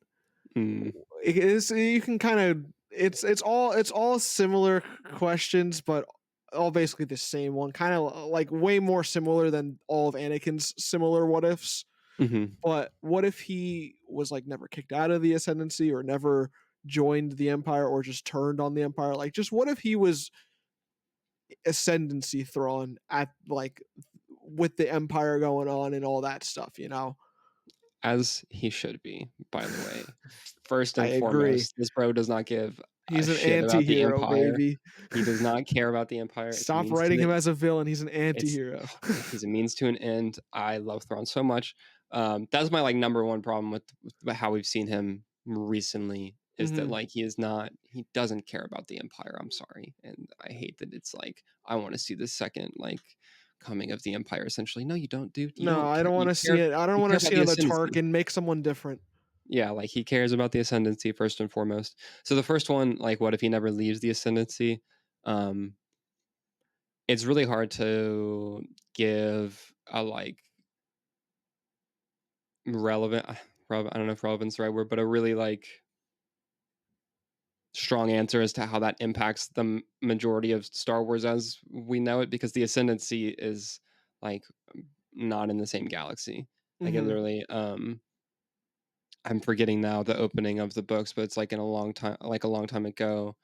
Mm, it is you can kind of it's all similar questions, but all basically the same one. Kind of like way more similar than all of Anakin's similar what ifs. mhm. But what if he was like never kicked out of the ascendancy or never joined the Empire or just turned on the Empire? Like just what if he was ascendancy Thrawn at like with the Empire going on and all that stuff, you know? As he should be, by the way. First I and agree. foremost, this bro does not give a He's an shit about the anti-hero, Empire. baby. He does not care about the Empire. It's a Stop means to writing him the as a villain. He's an it's anti-hero. he's a means to an end. I love Thrawn so much. That's my like number one problem with how we've seen him recently is that Mhm. like he doesn't care about the Empire. I'm sorry, and I hate that it's like I want to see the second like coming of the Empire. Essentially, no, you don't, dude. You No, don't I care. don't You wanna see care. it. I don't You care wanna about see the another ascendancy. Tarkin. Make someone different. Yeah, like he cares about the ascendancy first and foremost. So the first one, like, what if he never leaves the ascendancy? Um, it's really hard to give a like relevant. I don't know if relevant's the right word, but a really like strong answer as to how that impacts the majority of Star Wars as we know it, because the ascendancy is like not in the same galaxy. Like it Mhm. literally, I'm forgetting now the opening of the books, but it's like in a long time, like a long time ago,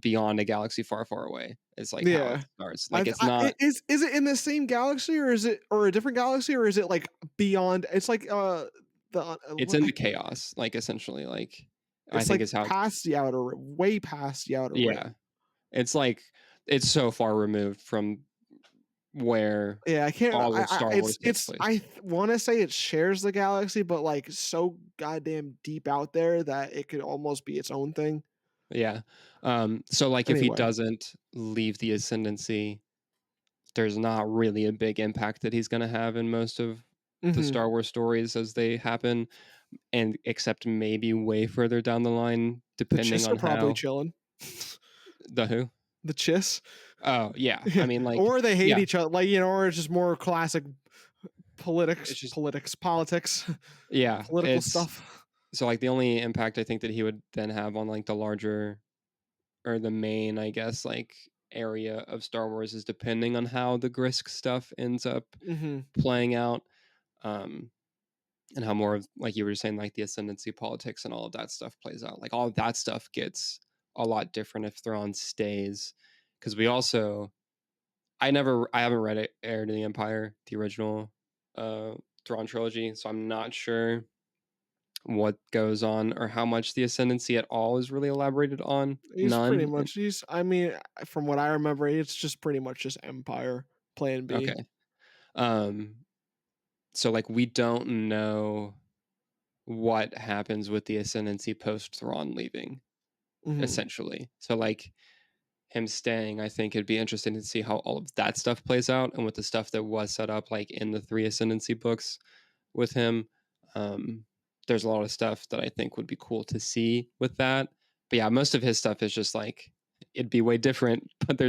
beyond a galaxy far, far away. Is like how it Yeah. starts. Like I've it's I not. I is it in the same galaxy or is it or a different galaxy or is it, like, beyond it's like, the, It's what in I the chaos. Like essentially, like I it's, think like, is how. past the outer rim, way past the outer Yeah, rim. it's like it's so far removed from where Yeah, I can't all of Star Wars takes it's place. I wanna say it shares the galaxy, but, like, so goddamn deep out there that it could almost be its own thing. Yeah. So like if he Anyway. doesn't leave the ascendancy, there's not really a big impact that he's going to have in most of the Mhm. Star Wars stories as they happen, and except maybe way further down the line, The depending Chiss are on probably how chilling. the who. The Chiss. Oh yeah, I Yeah. mean like Or they hate yeah, each other, like, or it's just more classic it's just politics, yeah, political it's stuff. so like the only impact I think that he would then have on like the larger. or the main, I guess, like area of Star Wars is depending on how the Grisk stuff ends up Mhm. playing out. Um, and how more of, like you were saying, like the ascendancy politics and all of that stuff plays out. Like all of that stuff gets a lot different if Thrawn stays. Because we also, I haven't read it, Heir to the Empire, the original uh, Thrawn trilogy, so I'm not sure what goes on or how much the ascendancy at all is really elaborated on. He's pretty None. much he's I mean, from what I remember, it's just pretty much just Empire Plan B. Okay. Um, so like we don't know what happens with the ascendancy post Thrawn leaving, Mhm. essentially. So like him staying, I think it'd be interesting to see how all of that stuff plays out and with the stuff that was set up like in the three ascendancy books with him. Um, there's a lot of stuff that I think would be cool to see with that. But yeah, most of his stuff is just like it'd be way different, but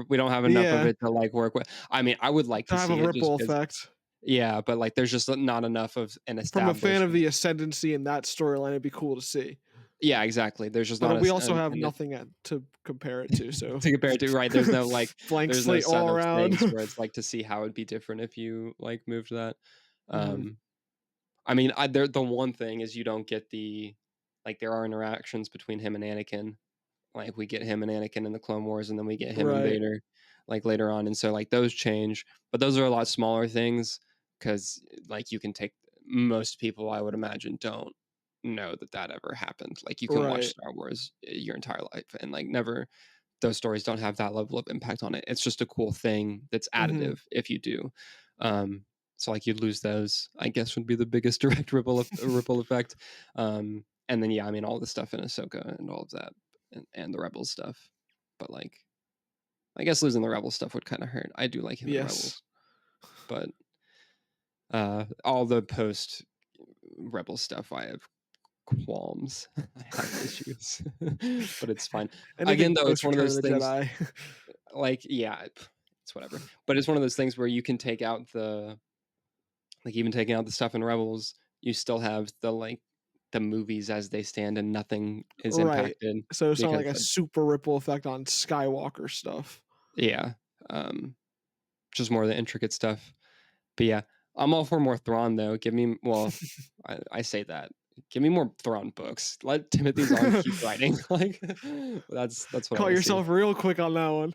we don't have enough of Yeah, it to like work with. I mean, I would like to to have a see it just ripple because effect. yeah, but like there's just not enough of an From a fan established. of the ascendancy in that storyline, it'd be cool to see. Yeah, exactly. There's just not But we a also have an nothing to compare it to, so to compare it to, right? There's no like blank there's no slate set all of around. things where it's like to see how it'd be different if you like moved that. Mhm. Um I mean, the one thing is you don't get the like there are interactions between him and Anakin. Like we get him and Anakin in the Clone Wars, and then we get him and Right. Vader like later on, and so like those change, but those are a lot smaller things because like you can take most people I would imagine don't know that that ever happened. Like you can watch Right. Star Wars your entire life and like never those stories don't have that level of impact on it. It's just a cool thing that's Mhm. additive if you do. Um, so like you'd lose those, I guess would be the biggest direct ripple effect. And then yeah, I mean all the stuff in Ahsoka and all of that and the Rebels stuff. But like I guess losing the Rebel stuff would kind of hurt. I do like him in Yes. Rebels, but all the post Rebel stuff I have qualms. I have issues. But it's fine. Again Anything though, it's post one of Return of those the things Jedi. like yeah, it's whatever. But it's one of those things where you can take out the like even taking out the stuff in Rebels, you still have the like the movies as they stand and nothing is Right. impacted So it's not because like a super ripple effect on Skywalker stuff. yeah, um, just more of the intricate stuff. But yeah, I'm all for more Thrawn though. Give me well, I say that. Give me more Thrawn books. Let Timothy Zahn keep writing. Like that's what I Call want to see. yourself real quick on that one.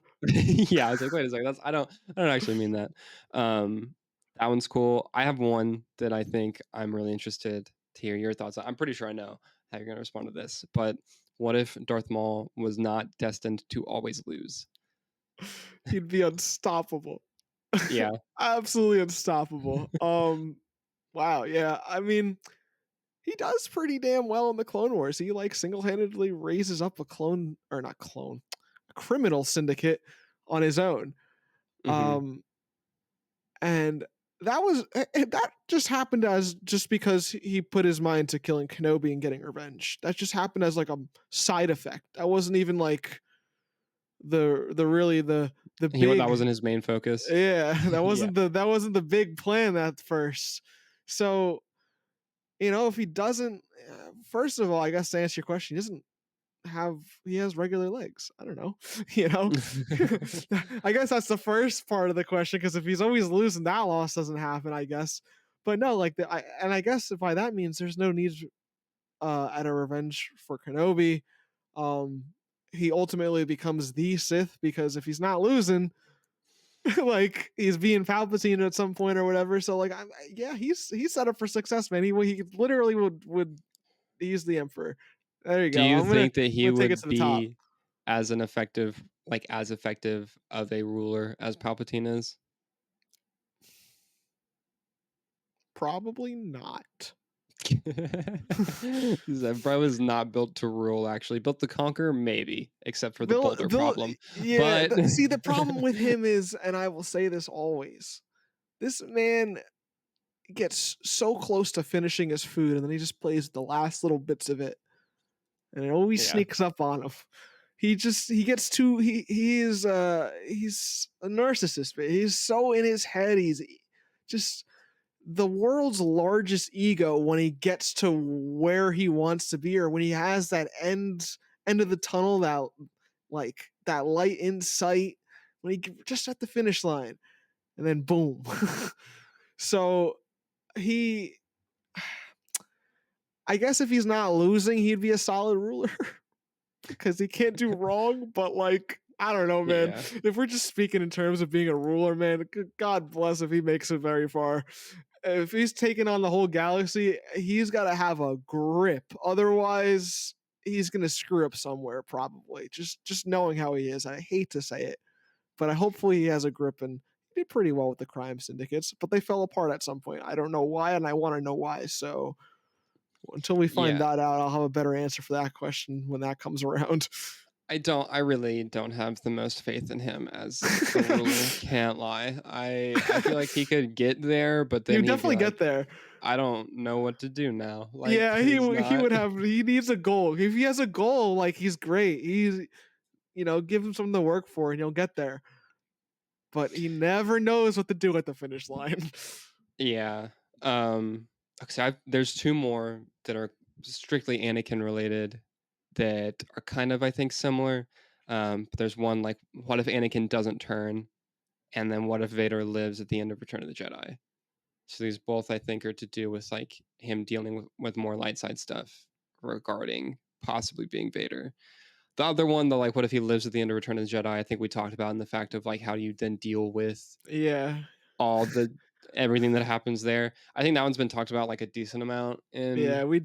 Yeah, I was like, wait a second, that's I don't actually mean that. That one's cool. I have one that I think I'm really interested to hear your thoughts on. I'm pretty sure I know how you're gonna respond to this, but what if Darth Maul was not destined to always lose? He'd be unstoppable. Yeah. Absolutely unstoppable. Wow, yeah. I mean, he does pretty damn well in the Clone Wars. He like single-handedly raises up a clone or not clone, a criminal syndicate on his own. Hmm. Um and that just happened as just because he put his mind to killing Kenobi and getting revenge. That just happened as like a side effect. That wasn't even like the really the That big wasn't his main focus. yeah, Yeah. that wasn't the big plan at first. So, if he doesn't first of all, I guess to answer your question, he has regular legs. I don't know. You know? I guess that's the first part of the question because if he's always losing, that loss doesn't happen, I guess. But no, like I guess by that means there's no need at a revenge for Kenobi. Um he ultimately becomes the Sith because if he's not losing, like he's being Palpatine at some point or whatever. So like, yeah, he's set up for success, man. He literally would he's the Emperor. There you Do go. you I'm think that he gonna take it would to the top. be as effective of a ruler as Palpatine is? Probably not. Bro is not built to rule, actually. Built to conquer, maybe, except for the boulder Bill, problem. yeah. But See, the problem with him is, and I will say this always: this man gets so close to finishing his food, and then he just plays the last little bits of it, and it always yeah, sneaks up on him. He gets too he's a narcissist, but he's so in his head. He's just the world's largest ego when he gets to where he wants to be, or when he has that end of the tunnel, like that light in sight when he just at the finish line, and then boom. So he, I guess if he's not losing, he'd be a solid ruler because he can't do wrong. But like, I don't know, man. Yeah. If we're just speaking in terms of being a ruler, man, God bless if he makes it very far. If he's taking on the whole galaxy, he's got to have a grip. Otherwise, he's gonna screw up somewhere. Probably just knowing how he is. I hate to say it, but I hopefully he has a grip and he did pretty well with the crime syndicates. But they fell apart at some point. I don't know why, and I want to know why. So until we find Yeah. that out, I'll have a better answer for that question when that comes around. I really don't have the most faith in him as a ruler, can't lie. I feel like he could get there, but You then he'd be definitely get like, there. "I don't know what to do now." Like, Yeah, he's he not. would have. He needs a goal. If he has a goal, like he's great. He's give him something to work for, and he'll get there. But he never knows what to do at the finish line. Yeah. Okay, there's 2 more that are strictly Anakin related that are kind of, I think, similar. But there's one, like, what if Anakin doesn't turn? And then what if Vader lives at the end of Return of the Jedi? So these both, I think, are to do with, like, him dealing with more light side stuff regarding possibly being Vader. The other one, the, like, what if he lives at the end of Return of the Jedi, I think we talked about in the fact of, like, how do you then deal with Yeah, all the everything that happens there. I think that one's been talked about, like, a decent amount yeah, in we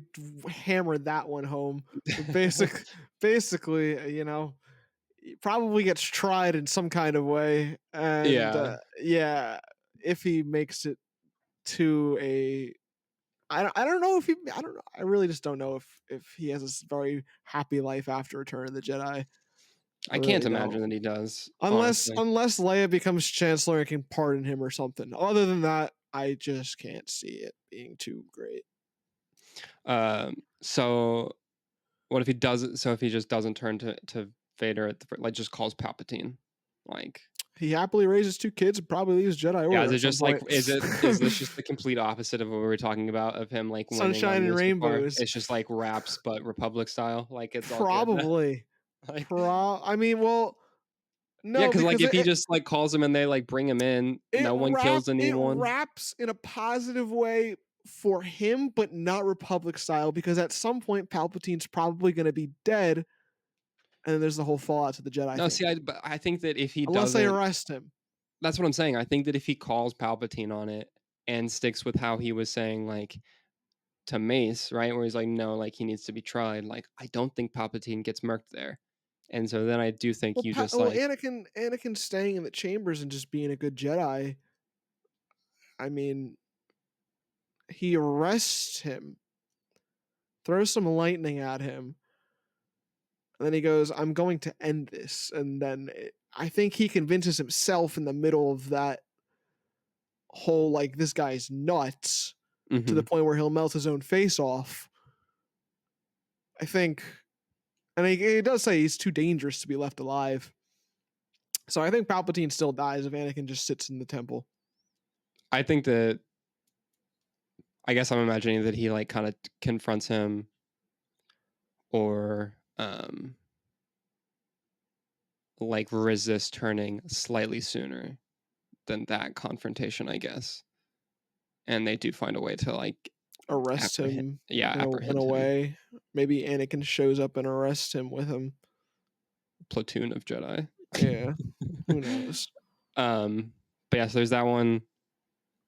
hammered that one home. But basically, he probably gets tried in some kind of way, and Yeah. yeah, if he makes it to a, I don't know if he, I don't know, I really just don't know if he has this very happy life after Return of the Jedi. I I can't really don't. imagine that he does, Unless honestly. unless Leia becomes chancellor and can pardon him or something. Other than that, I just can't see it being too great. So what if he doesn't so if he just doesn't turn to Vader at the like, just calls Palpatine? Like, He happily raises 2 kids and probably leaves Jedi yeah, is Order it at some just like point. is this just the complete opposite of what we were talking about of him, like, winning on Sunshine and Mustafar? rainbows. It's just like raps, but Republic style, like, it's all good now? Probably. Like, I mean, well, yeah, no, because like, because if he just, like, calls him and they, like, bring him in, no one kills it anyone. wraps in a positive way for him, but not Republic style. Because at some point, Palpatine's probably going to be dead, and then there's the whole fallout to the Jedi No, thing, see, but I think that if he unless they doesn't arrest him. that's what I'm saying. I think that if he calls Palpatine on it and sticks with how he was saying, like, to Mace, right? Where he's like, no, like, he needs to be tried. Like, I don't think Palpatine gets murked there. And so then I do think Well, you just like, Anakin staying in the chambers and just being a good Jedi. I mean, he arrests him, throws some lightning at him, and then he goes, "I'm going to end this." And then I think he convinces himself in the middle of that whole like this guy's nuts to the mhm. point where he'll melt his own face off. I think, and he does say he's too dangerous to be left alive. So I think Palpatine still dies if Anakin just sits in the temple. I think that I guess I'm imagining that he, like, kind of confronts him or like, resists turning slightly sooner than that confrontation, I guess. And they do find a way to, like, Arrest apprehend, him yeah, in a apprehend him. way. Maybe Anakin shows up and arrests him with him. Platoon of Jedi. Yeah, who knows? um, but yeah, so there's that one.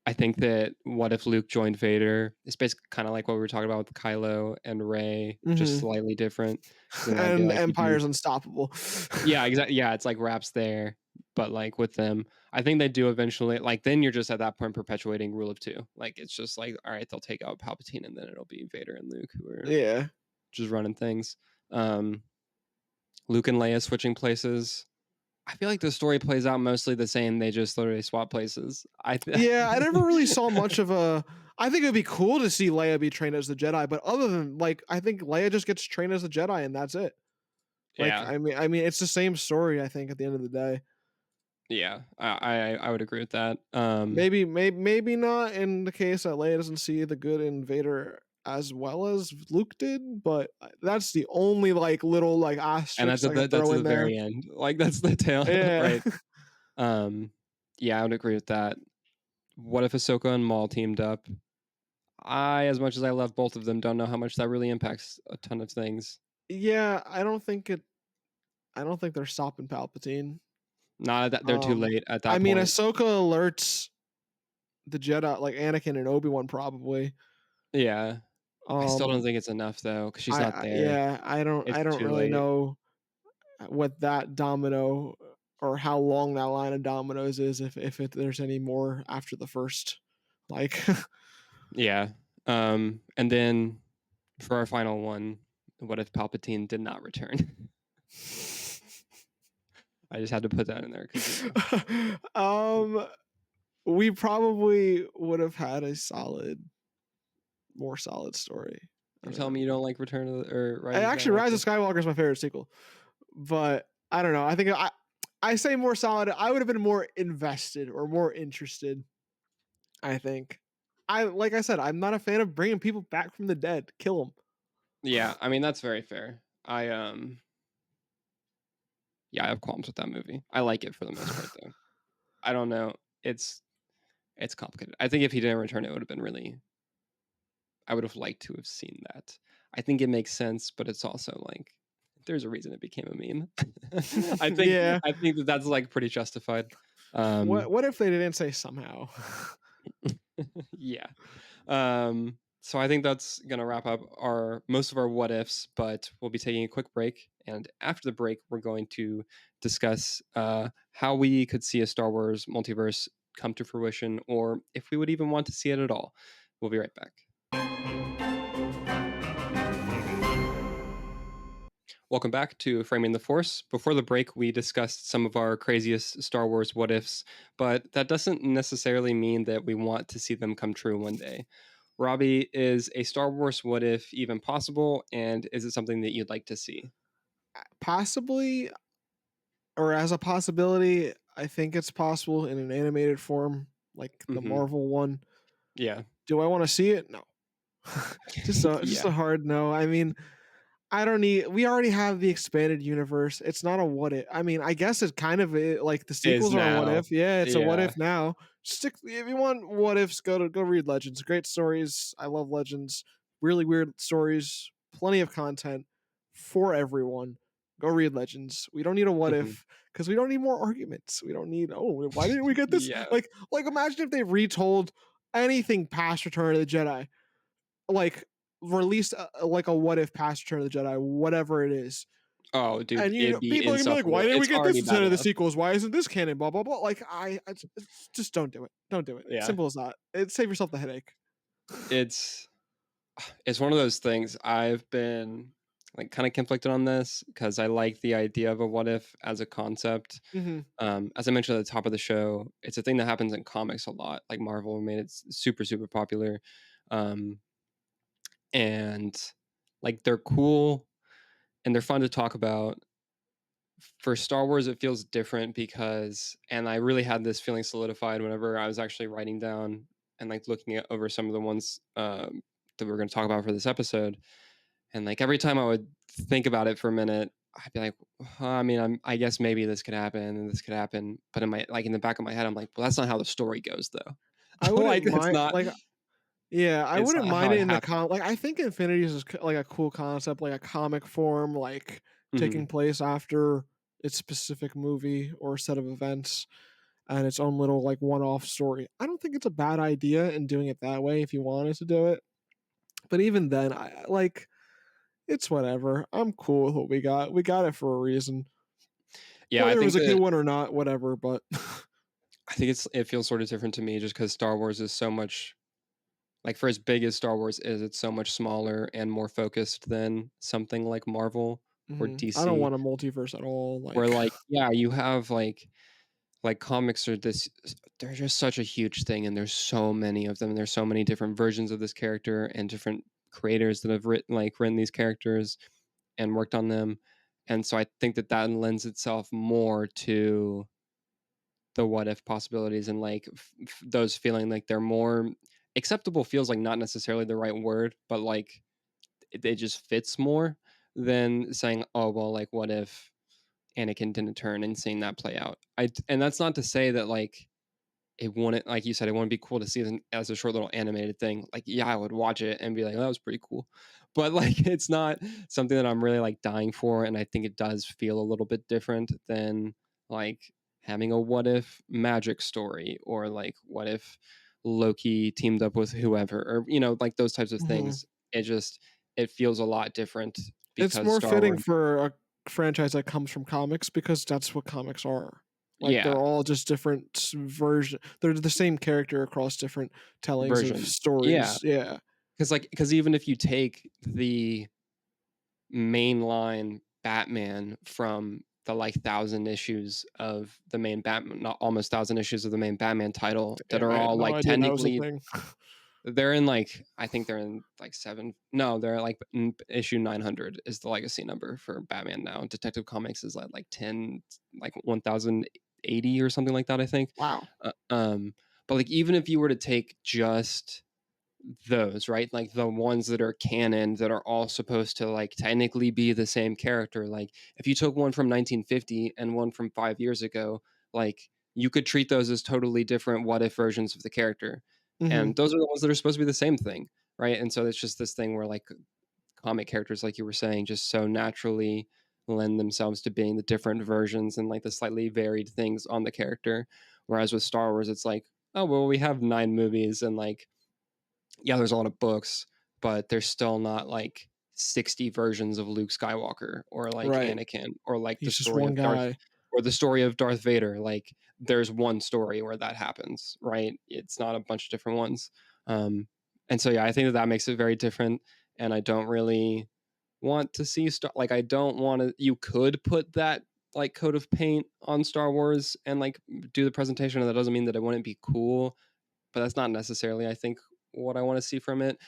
I think that what if Luke joined Vader? It's basically kind of like what we were talking about with Kylo and Rey, just Hmm. slightly different. So then I'd be And like, you do, Empire's unstoppable. yeah, exactly. Yeah, it's like wraps there, but like with them, I think they do eventually. Like then you're just at that point perpetuating rule of two. Like it's just like, all right, they'll take out Palpatine, and then it'll be Vader and Luke who are Yeah. just running things. Um, Luke and Leia switching places. I feel like the story plays out mostly the same. They just literally swap places. Yeah, I never really saw much of a. I think it would be cool to see Leia be trained as the Jedi, but other than like, I think Leia just gets trained as a Jedi and that's it. Like, Yeah, I mean, it's the same story. I think at the end of the day, yeah, I would agree with that. maybe not in the case that Leia doesn't see the good in Vader as well as Luke did, but that's the only like little like And asterisk I could that's throw at in the there. very end. Like that's the tail, Yeah. right? Um, yeah, I would agree with that. What if Ahsoka and Maul teamed up? As much as I love both of them, don't know how much that really impacts a ton of things. Yeah, I don't think they're stopping Palpatine. Not that they're too late at I that mean, point. Ahsoka alerts the Jedi, like Anakin and Obi-Wan probably. Yeah. I still don't Um, think it's enough though, because she's not there. yeah, It's I don't too really late. know what that domino or how long that line of dominoes is there's any more after the first. Like, Yeah. And then for our final one, what if Palpatine did not return? I just had to put that in there because um, we probably would have had a more solid story. I you're don't telling me know. you don't like Return of the, or Rise of Actually, Rise of Skywalker? Skywalker is my favorite sequel, but I don't know. I say more solid. I would have been more invested or more interested. I think. Like I said, I'm not a fan of bringing people back from the dead. Kill them. Yeah, I mean that's very fair. Yeah, I have qualms with that movie. I like it for the most part though. I don't know. It's it's complicated. I think if he didn't return, it would have been really. I would have liked to have seen that. I think it makes sense, but it's also like there's a reason it became a meme. Yeah. I think that that's like pretty justified. Um, What if they didn't say somehow? yeah. So I think that's gonna wrap up our most of our what ifs, but we'll be taking a quick break, and after the break, we're going to discuss how we could see a Star Wars multiverse come to fruition, or if we would even want to see it at all. We'll be right back. Welcome back to Framing the Force. Before the break, we discussed some of our craziest Star Wars what ifs, but that doesn't necessarily mean that we want to see them come true one day. Robby, is a Star Wars what if even possible, and is it something that you'd like to see? Possibly, or as a possibility, I think it's possible in an animated form, like the Hmm. Marvel one. Yeah. Do I want to see it? No. Just Yeah. a hard no. I mean, I don't need. We already have the expanded universe. It's not a what if. I mean, I guess it kind of like the Is sequels are a what now. if. Yeah, it's a what Yeah. if now. Stick if you want what ifs. Go read Legends. Great stories. I love Legends. Really weird stories. Plenty of content for everyone. Go read Legends. We don't need a what Hmm. if because we don't need more arguments. We don't need. Oh, why didn't we get this? Yeah. Like imagine if they retold anything past Return of the Jedi, like released like a what if past Return of the Jedi, whatever it is. Oh, dude, And you it'd know, be people are gonna be like, why insufferable. didn't we It's get this already bad instead of the enough. sequels? Why isn't this canon? Blah blah blah. Like just don't do it. Don't do it. Yeah. Simple as that. Save yourself the headache. It's it's one of those things. I've been like kind of conflicted on this because I like the idea of a what if as a concept. Hmm. As I mentioned at the top of the show, it's a thing that happens in comics a lot. Like Marvel made it super popular, um, and like they're cool and they're fun to talk about. For Star Wars, it feels different because, and I really had this feeling solidified whenever I was actually writing down and like looking at over some of the ones that we're going to talk about for this episode. And like every time I would think about it for a minute, I'd be like, I mean, I guess maybe this could happen and this could happen. But in my, like in the back of my head, I'm like, well, that's not how the story goes I though. wouldn't Like mind like yeah, I it's wouldn't not how mind it it in the happens. like I think Infinities is like a cool concept, like a comic form, like taking Hmm. place after its specific movie or set of events and its own little like one-off story. I don't think it's a bad idea in doing it that way if you wanted to do it. But even then, I like it's whatever. I'm cool with what we got. We got it for a reason. Yeah, Whether it was a good one or not, whatever. But I think it feels sort of different to me just because Star Wars is so much like for as big as Star Wars is, it's so much smaller and more focused than something like Marvel or I don't DC. want a multiverse at all. Where Like, like yeah, you have like comics are this they're just such a huge thing and there's so many of them. There's so many different versions of this character and different creators that have written these characters and worked on them. And so I think that that lends itself more to the what if possibilities and like those feeling like they're more acceptable feels like not necessarily the right word, but like it just fits more than saying, oh well, like what if Anakin didn't turn and seeing that play out. And that's not to say that like it wouldn't, like you said, it wouldn't be cool to see it as a short little animated thing. Like, yeah, I would watch it and be like, oh, that was pretty cool. But like, it's not something that I'm really like dying for. And I think it does feel a little bit different than like having a what if magic story, or like what if Loki teamed up with whoever, or, like those types of Mhm. things. It feels a lot different It's because more Star fitting Wars, for a franchise that comes from comics because that's what comics are. Like, they're yeah, all just different version they're the same character across different tellings of versions. Yeah. stories. Yeah. Because even if you take the mainline Batman from the like 1,000 issues of the main Batman, not almost 1,000 issues of the main Batman title that Damn, are I had all no like idea that was a technically thing. they're in like, I think they're in like seven. No, they're like issue 900 is the legacy number for Batman now. Detective Comics is like 10, like 1,080 or something like that, I think. Wow. Uh, um, but like even if you were to take just those, right? Like the ones that are canon that are all supposed to like technically be the same character. Like if you took one from 1950 and one from 5 years ago, like you could treat those as totally different what if versions of the character. And Mhm. those are the ones that are supposed to be the same thing, right? And so it's just this thing where like comic characters, like you were saying, just so naturally lend themselves to being the different versions and like the slightly varied things on the character. Whereas with Star Wars, it's like, oh well, we have 9 movies and like, yeah, there's a lot of books, but there's still not like 60 versions of Luke Skywalker or like Right. Anakin or like the He's just story one of Darth guy. or the story of Darth Vader. Like there's one story where that happens, right? It's not a bunch of different ones. Um, and so yeah, I think that that makes it very different. And I don't really want to see like I don't want to. You could put that like coat of paint on Star Wars and like do the presentation, and that doesn't mean that it wouldn't be cool, but that's not necessarily, I think, what I want to see from it.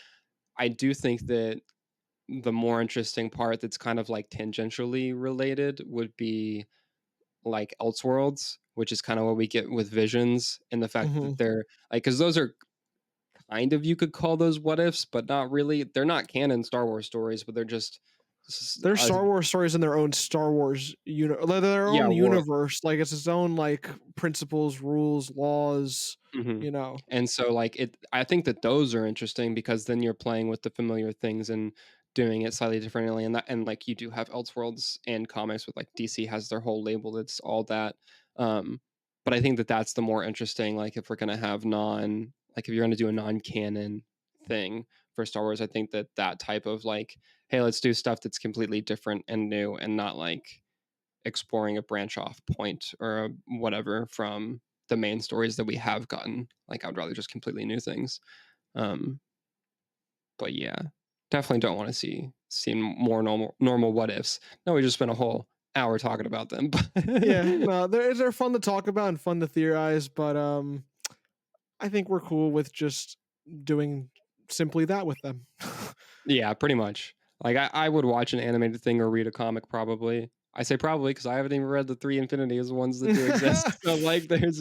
I do think that the more interesting part that's kind of like tangentially related would be like Elseworlds, which is kind of what we get with Visions, and the fact that Mhm. they're like, because those are kind of, you could call those what ifs, but not really. They're not canon Star Wars stories, but they're just, There's Star Wars stories in their own Star Wars their yeah, own war. universe, like, it's its own, like, principles, rules, laws, Mhm. you know? And so, like, I think that those are interesting because then you're playing with the familiar things and doing it slightly differently, and like, you do have Elseworlds and comics with, like, DC has their whole label that's all that, um, but I think that that's the more interesting, like, if we're gonna have if you're gonna do a non-canon thing for Star Wars, I think that that type of, like, "Hey, let's do stuff that's completely different and new," and not, like, exploring a branch off point or whatever from the main stories that we have gotten. Like, I would rather just completely new things. Um, but yeah, definitely don't want to see more normal what ifs. No, we just spent a whole hour talking about them. Yeah, no, they're fun to talk about and fun to theorize, but, I think we're cool with just doing simply that with them. Yeah, pretty much. Like I would watch an animated thing or read a comic probably. I say probably because I haven't even read the three Infinities ones that do exist. So like, there's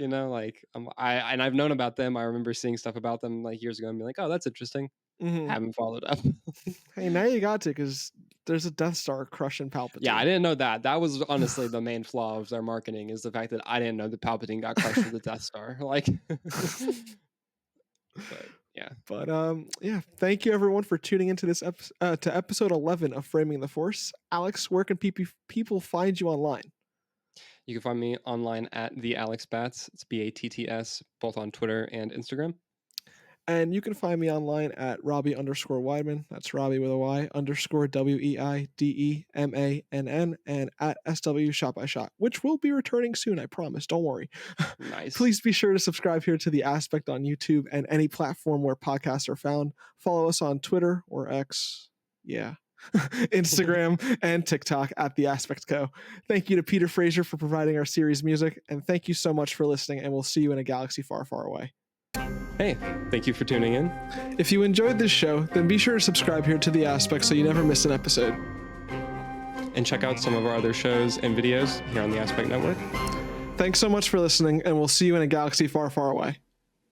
like and I've known about them. I remember seeing stuff about them like years ago and being like, oh, that's interesting. Mhm. Haven't followed up. Hey, now you got to, because there's a Death Star crushing Yeah, I Palpatine. didn't know that. That was honestly the main flaw of their marketing, is the fact that I didn't know that Palpatine got crushed with the Death Star. Like, but yeah, But, yeah, thank you everyone for tuning into to episode 11 of Framing the Force. Alex, where can people find you online? you can find me online at the Alex Bats. It's Batts, both on Twitter and Instagram. And you can find me online at Robby_Weidemann. That's Robby with a Y underscore WEIDEMANN, and at SW Shot by Shot, which will be returning soon, I promise. Don't worry. Nice. Please be sure to subscribe here to The Aspect on YouTube and any platform where podcasts are found. Follow us on Twitter or X. Yeah. Instagram and TikTok at The Aspect Co. Thank you to Peter Fraser for providing our series music, and thank you so much for listening, and we'll see you in a galaxy far, far away. Hey, thank you for tuning in. If you enjoyed this show, then be sure to subscribe here to The Aspect so you never miss an episode. And check out some of our other shows and videos here on the Aspect Network. Thanks so much for listening, and we'll see you in a galaxy far, far away.